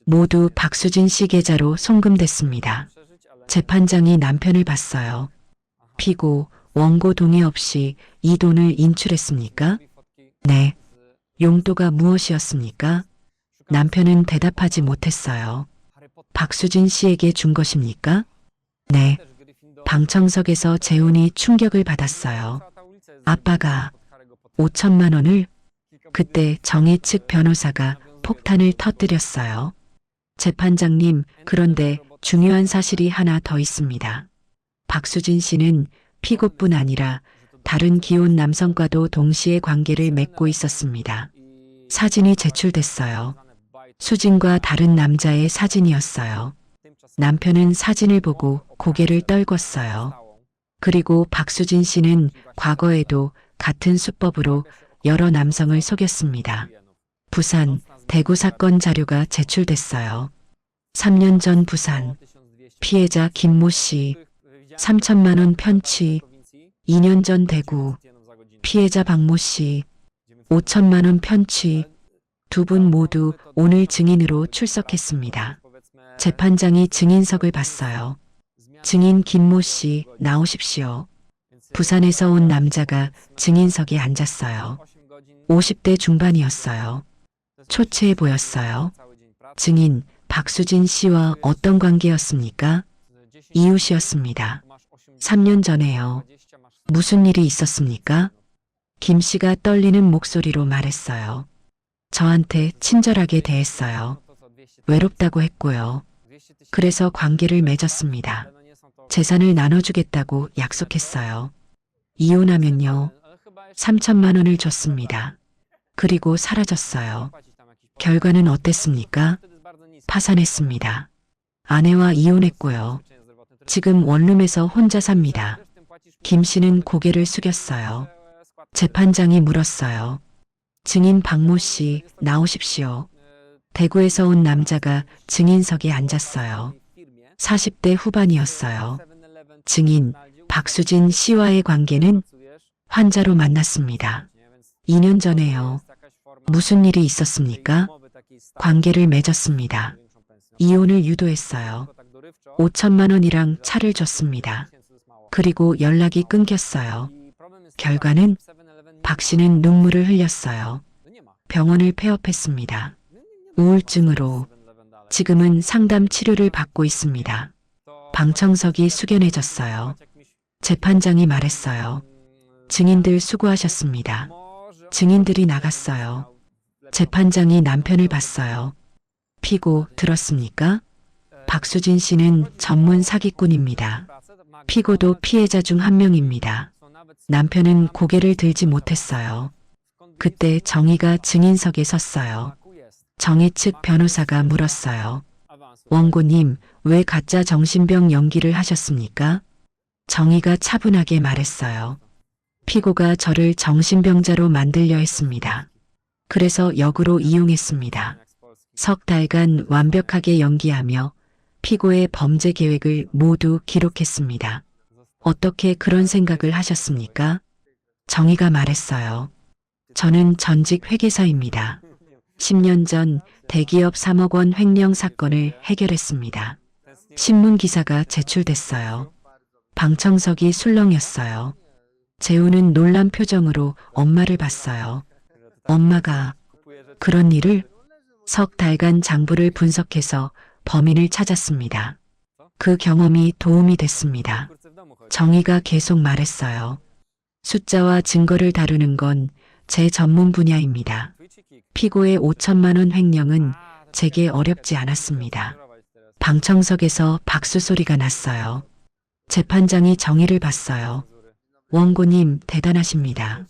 모두 박수진 씨 계좌로 송금됐습니다. 재판장이 남편을 봤어요. 피고, 원고 동의 없이 이 돈을 인출했습니까? 네. 용도가 무엇이었습니까? 남편은 대답하지 못했어요. 박수진 씨에게 준 것입니까? 네. 방청석에서 재훈이 충격을 받았어요. 아빠가 5천만 원을? 그때 정희 측 변호사가 폭탄을 터뜨렸어요. 재판장님, 그런데 중요한 사실이 하나 더 있습니다. 박수진 씨는 피고뿐 아니라 다른 기혼 남성과도 동시에 관계를 맺고 있었습니다. 사진이 제출됐어요. 수진과 다른 남자의 사진이었어요. 남편은 사진을 보고 고개를 떨궜어요. 그리고 박수진 씨는 과거에도 같은 수법으로 여러 남성을 속였습니다. 부산, 대구 사건 자료가 제출됐어요. 3년 전 부산, 피해자 김모 씨, 3천만 원 편취. 2년 전 대구, 피해자 박모 씨, 5천만 원 편취. 두 분 모두 오늘 증인으로 출석했습니다. 재판장이 증인석을 봤어요. 증인 김모 씨, 나오십시오. 부산에서 온 남자가 증인석에 앉았어요. 50대 중반이었어요. 초췌해 보였어요. 증인, 박수진 씨와 어떤 관계였습니까? 이웃이었습니다. 3년 전에요. 무슨 일이 있었습니까? 김 씨가 떨리는 목소리로 말했어요. 저한테 친절하게 대했어요. 외롭다고 했고요. 그래서 관계를 맺었습니다. 재산을 나눠주겠다고 약속했어요. 이혼하면요. 3천만 원을 줬습니다. 그리고 사라졌어요. 결과는 어땠습니까? 파산했습니다. 아내와 이혼했고요. 지금 원룸에서 혼자 삽니다. 김 씨는 고개를 숙였어요. 재판장이 물었어요. 증인 박모 씨, 나오십시오. 대구에서 온 남자가 증인석에 앉았어요. 40대 후반이었어요. 증인 박수진 씨와의 관계는 환자로 만났습니다. 2년 전에요. 무슨 일이 있었습니까? 관계를 맺었습니다. 이혼을 유도했어요. 5천만 원이랑 차를 줬습니다. 그리고 연락이 끊겼어요. 결과는 박 씨는 눈물을 흘렸어요. 병원을 폐업했습니다. 우울증으로 지금은 상담 치료를 받고 있습니다. 방청석이 숙연해졌어요. 재판장이 말했어요. 증인들 수고하셨습니다. 증인들이 나갔어요. 재판장이 남편을 봤어요. 피고 들었습니까? 박수진 씨는 전문 사기꾼입니다. 피고도 피해자 중 한 명입니다. 남편은 고개를 들지 못했어요. 그때 정희가 증인석에 섰어요. 정희 측 변호사가 물었어요. 원고님, 왜 가짜 정신병 연기를 하셨습니까? 정희가 차분하게 말했어요. 피고가 저를 정신병자로 만들려 했습니다. 그래서 역으로 이용했습니다. 석 달간 완벽하게 연기하며 피고의 범죄 계획을 모두 기록했습니다. 어떻게 그런 생각을 하셨습니까? 정희가 말했어요. 저는 전직 회계사입니다. 10년 전 대기업 3억 원 횡령 사건을 해결했습니다. 신문 기사가 제출됐어요. 방청석이 술렁였어요. 재우는 놀란 표정으로 엄마를 봤어요. 엄마가 그런 일을 석 달간 장부를 분석해서 범인을 찾았습니다. 그 경험이 도움이 됐습니다. 정희가 계속 말했어요. 숫자와 증거를 다루는 건 제 전문 분야입니다. 피고의 5천만 원 횡령은 제게 어렵지 않았습니다. 방청석에서 박수 소리가 났어요. 재판장이 정희를 봤어요. 원고님 대단하십니다.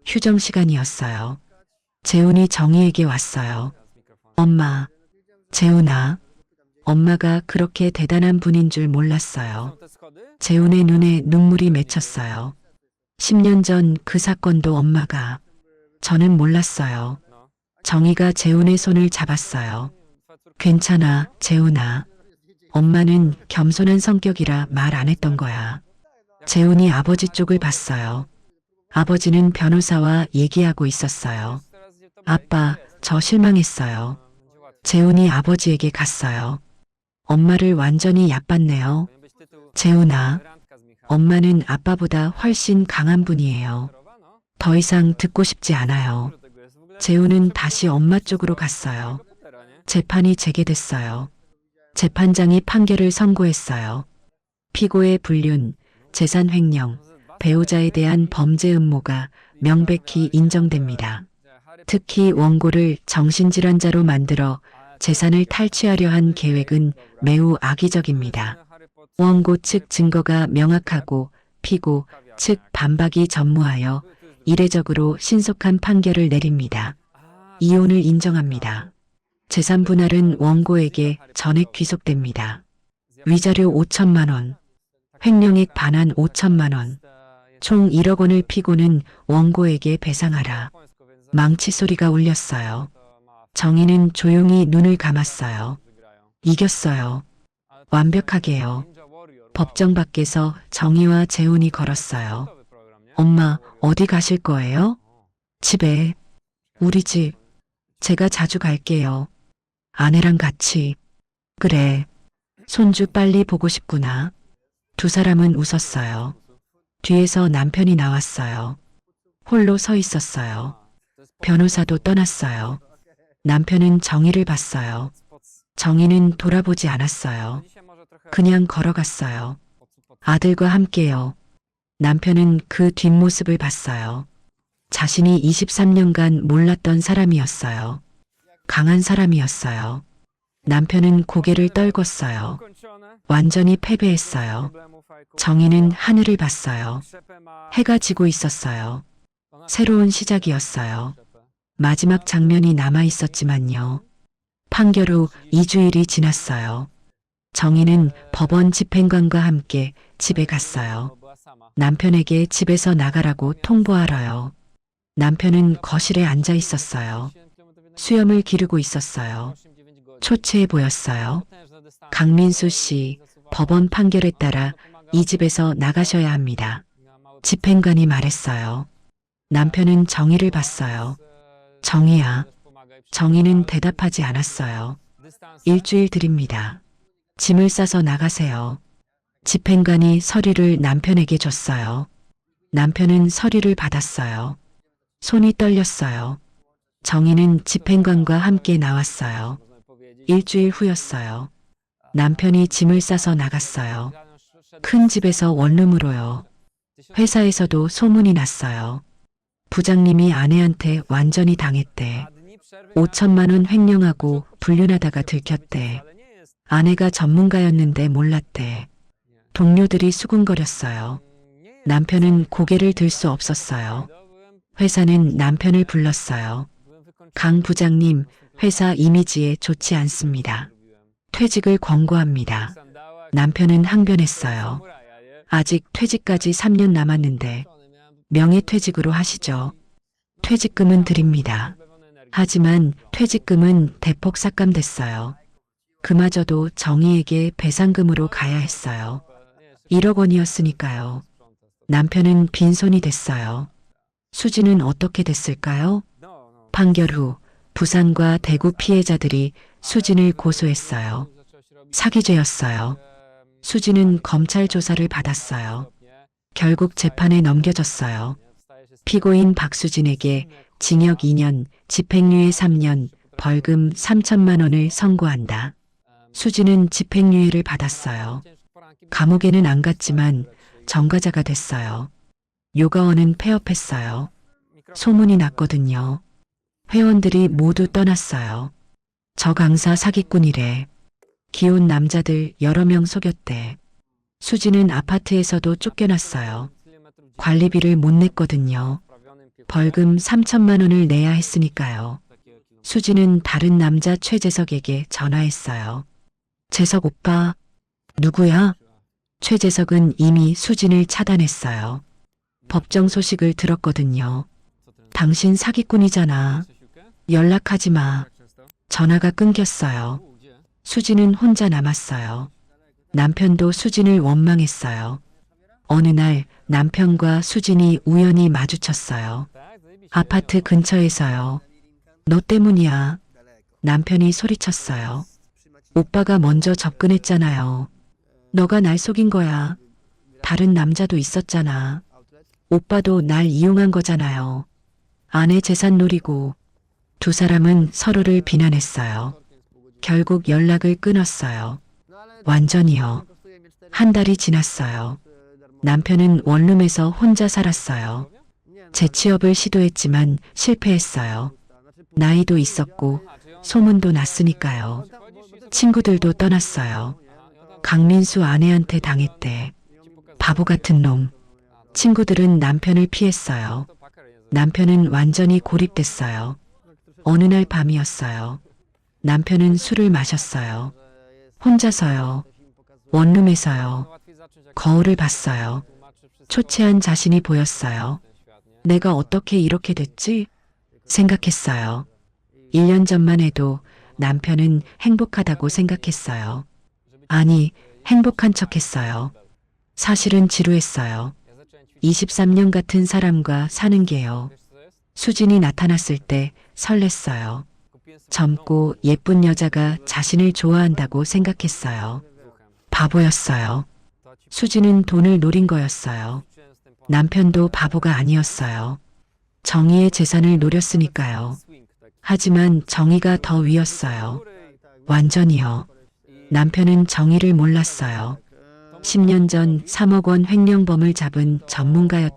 휴정 시간이었어요. 재훈이 정희에게 왔어요. 엄마, 재훈아. 엄마가 그렇게 대단한 분인 줄 몰랐어요. 재훈의 눈에 눈물이 맺혔어요. 10년 전 그 사건도 엄마가. 저는 몰랐어요. 정희가 재훈의 손을 잡았어요. 괜찮아, 재훈아. 엄마는 겸손한 성격이라 말 안 했던 거야. 재훈이 아버지 쪽을 봤어요. 아버지는 변호사와 얘기하고 있었어요. 아빠, 저 실망했어요. 재훈이 아버지에게 갔어요. 엄마를 완전히 얕봤네요. 재훈아, 엄마는 아빠보다 훨씬 강한 분이에요. 더 이상 듣고 싶지 않아요. 재훈은 다시 엄마 쪽으로 갔어요. 재판이 재개됐어요. 재판장이 판결을 선고했어요. 피고의 불륜, 재산 횡령, 배우자에 대한 범죄 음모가 명백히 인정됩니다. 특히 원고를 정신질환자로 만들어 재산을 탈취하려 한 계획은 매우 악의적입니다. 원고 측 증거가 명확하고 피고 측 반박이 전무하여 이례적으로 신속한 판결을 내립니다. 이혼을 인정합니다. 재산 분할은 원고에게 전액 귀속됩니다. 위자료 5천만 원, 횡령액 반환 5천만 원, 총 1억 원을 피고는 원고에게 배상하라. 망치 소리가 울렸어요. 정희는 조용히 눈을 감았어요. 이겼어요. 완벽하게요. 법정 밖에서 정희와 재훈이 걸었어요. 엄마, 어디 가실 거예요? 집에. 우리 집. 제가 자주 갈게요. 아내랑 같이. 그래. 손주 빨리 보고 싶구나. 두 사람은 웃었어요. 뒤에서 남편이 나왔어요. 홀로 서 있었어요. 변호사도 떠났어요. 남편은 정희를 봤어요. 정희는 돌아보지 않았어요. 그냥 걸어갔어요. 아들과 함께요. 남편은 그 뒷모습을 봤어요. 자신이 23년간 몰랐던 사람이었어요. 강한 사람이었어요. 남편은 고개를 떨궜어요. 완전히 패배했어요. 정희는 하늘을 봤어요. 해가 지고 있었어요. 새로운 시작이었어요. 마지막 장면이 남아 있었지만요. 판결 후 2주일이 지났어요. 정희는 법원 집행관과 함께 집에 갔어요. 남편에게 집에서 나가라고 통보하러요. 남편은 거실에 앉아 있었어요. 수염을 기르고 있었어요. 초췌해 보였어요. 강민수 씨, 법원 판결에 따라 이 집에서 나가셔야 합니다. 집행관이 말했어요. 남편은 정의를 봤어요. 정의야. 정의는 대답하지 않았어요. 일주일 드립니다. 짐을 싸서 나가세요. 집행관이 서류를 남편에게 줬어요. 남편은 서류를 받았어요. 손이 떨렸어요. 정의는 집행관과 함께 나왔어요. 일주일 후였어요. 남편이 짐을 싸서 나갔어요. 큰 집에서 원룸으로요. 회사에서도 소문이 났어요. 부장님이 아내한테 완전히 당했대. 5천만 원 횡령하고 불륜하다가 들켰대. 아내가 전문가였는데 몰랐대. 동료들이 수군거렸어요. 남편은 고개를 들 수 없었어요. 회사는 남편을 불렀어요. 강 부장님, 회사 이미지에 좋지 않습니다. 퇴직을 권고합니다. 남편은 항변했어요. 아직 퇴직까지 3년 남았는데 명예퇴직으로 하시죠. 퇴직금은 드립니다. 하지만 퇴직금은 대폭 삭감됐어요. 그마저도 정의에게 배상금으로 가야 했어요. 1억 원이었으니까요. 남편은 빈손이 됐어요. 수지는 어떻게 됐을까요? 판결 후 부산과 대구 피해자들이 수진을 고소했어요. 사기죄였어요. 수진은 검찰 조사를 받았어요. 결국 재판에 넘겨졌어요. 피고인 박수진에게 징역 2년, 집행유예 3년, 벌금 3천만 원을 선고한다. 수진은 집행유예를 받았어요. 감옥에는 안 갔지만 전과자가 됐어요. 요가원은 폐업했어요. 소문이 났거든요. 회원들이 모두 떠났어요. 저 강사 사기꾼이래. 기혼 남자들 여러 명 속였대. 수지는 아파트에서도 쫓겨났어요. 관리비를 못 냈거든요. 벌금 3천만 원을 내야 했으니까요. 수지는 다른 남자 최재석에게 전화했어요. 재석 오빠, 누구야? 최재석은 이미 수진을 차단했어요. 법정 소식을 들었거든요. 당신 사기꾼이잖아. 연락하지 마. 전화가 끊겼어요. 수진은 혼자 남았어요. 남편도 수진을 원망했어요. 어느 날 남편과 수진이 우연히 마주쳤어요. 아파트 근처에서요. 너 때문이야. 남편이 소리쳤어요. 오빠가 먼저 접근했잖아요. 너가 날 속인 거야. 다른 남자도 있었잖아. 오빠도 날 이용한 거잖아요. 아내 재산 노리고. 두 사람은 서로를 비난했어요. 결국 연락을 끊었어요. 완전히요. 한 달이 지났어요. 남편은 원룸에서 혼자 살았어요. 재취업을 시도했지만 실패했어요. 나이도 있었고 소문도 났으니까요. 친구들도 떠났어요. 강민수 아내한테 당했대. 바보 같은 놈. 친구들은 남편을 피했어요. 남편은 완전히 고립됐어요. 어느 날 밤이었어요. 남편은 술을 마셨어요. 혼자서요. 원룸에서요. 거울을 봤어요. 초췌한 자신이 보였어요. 내가 어떻게 이렇게 됐지? 생각했어요. 1년 전만 해도 남편은 행복하다고 생각했어요. 아니, 행복한 척했어요. 사실은 지루했어요. 23년 같은 사람과 사는 게요. 수진이 나타났을 때 설렜어요. 젊고 예쁜 여자가 자신을 좋아한다고 생각했어요. 바보였어요. 수진은 돈을 노린 거였어요. 남편도 바보가 아니었어요. 정의의 재산을 노렸으니까요. 하지만 정의가 더 위였어요. 완전히요. 남편은 정의를 몰랐어요. 10년 전 3억 원 횡령범을 잡은 전문가였다는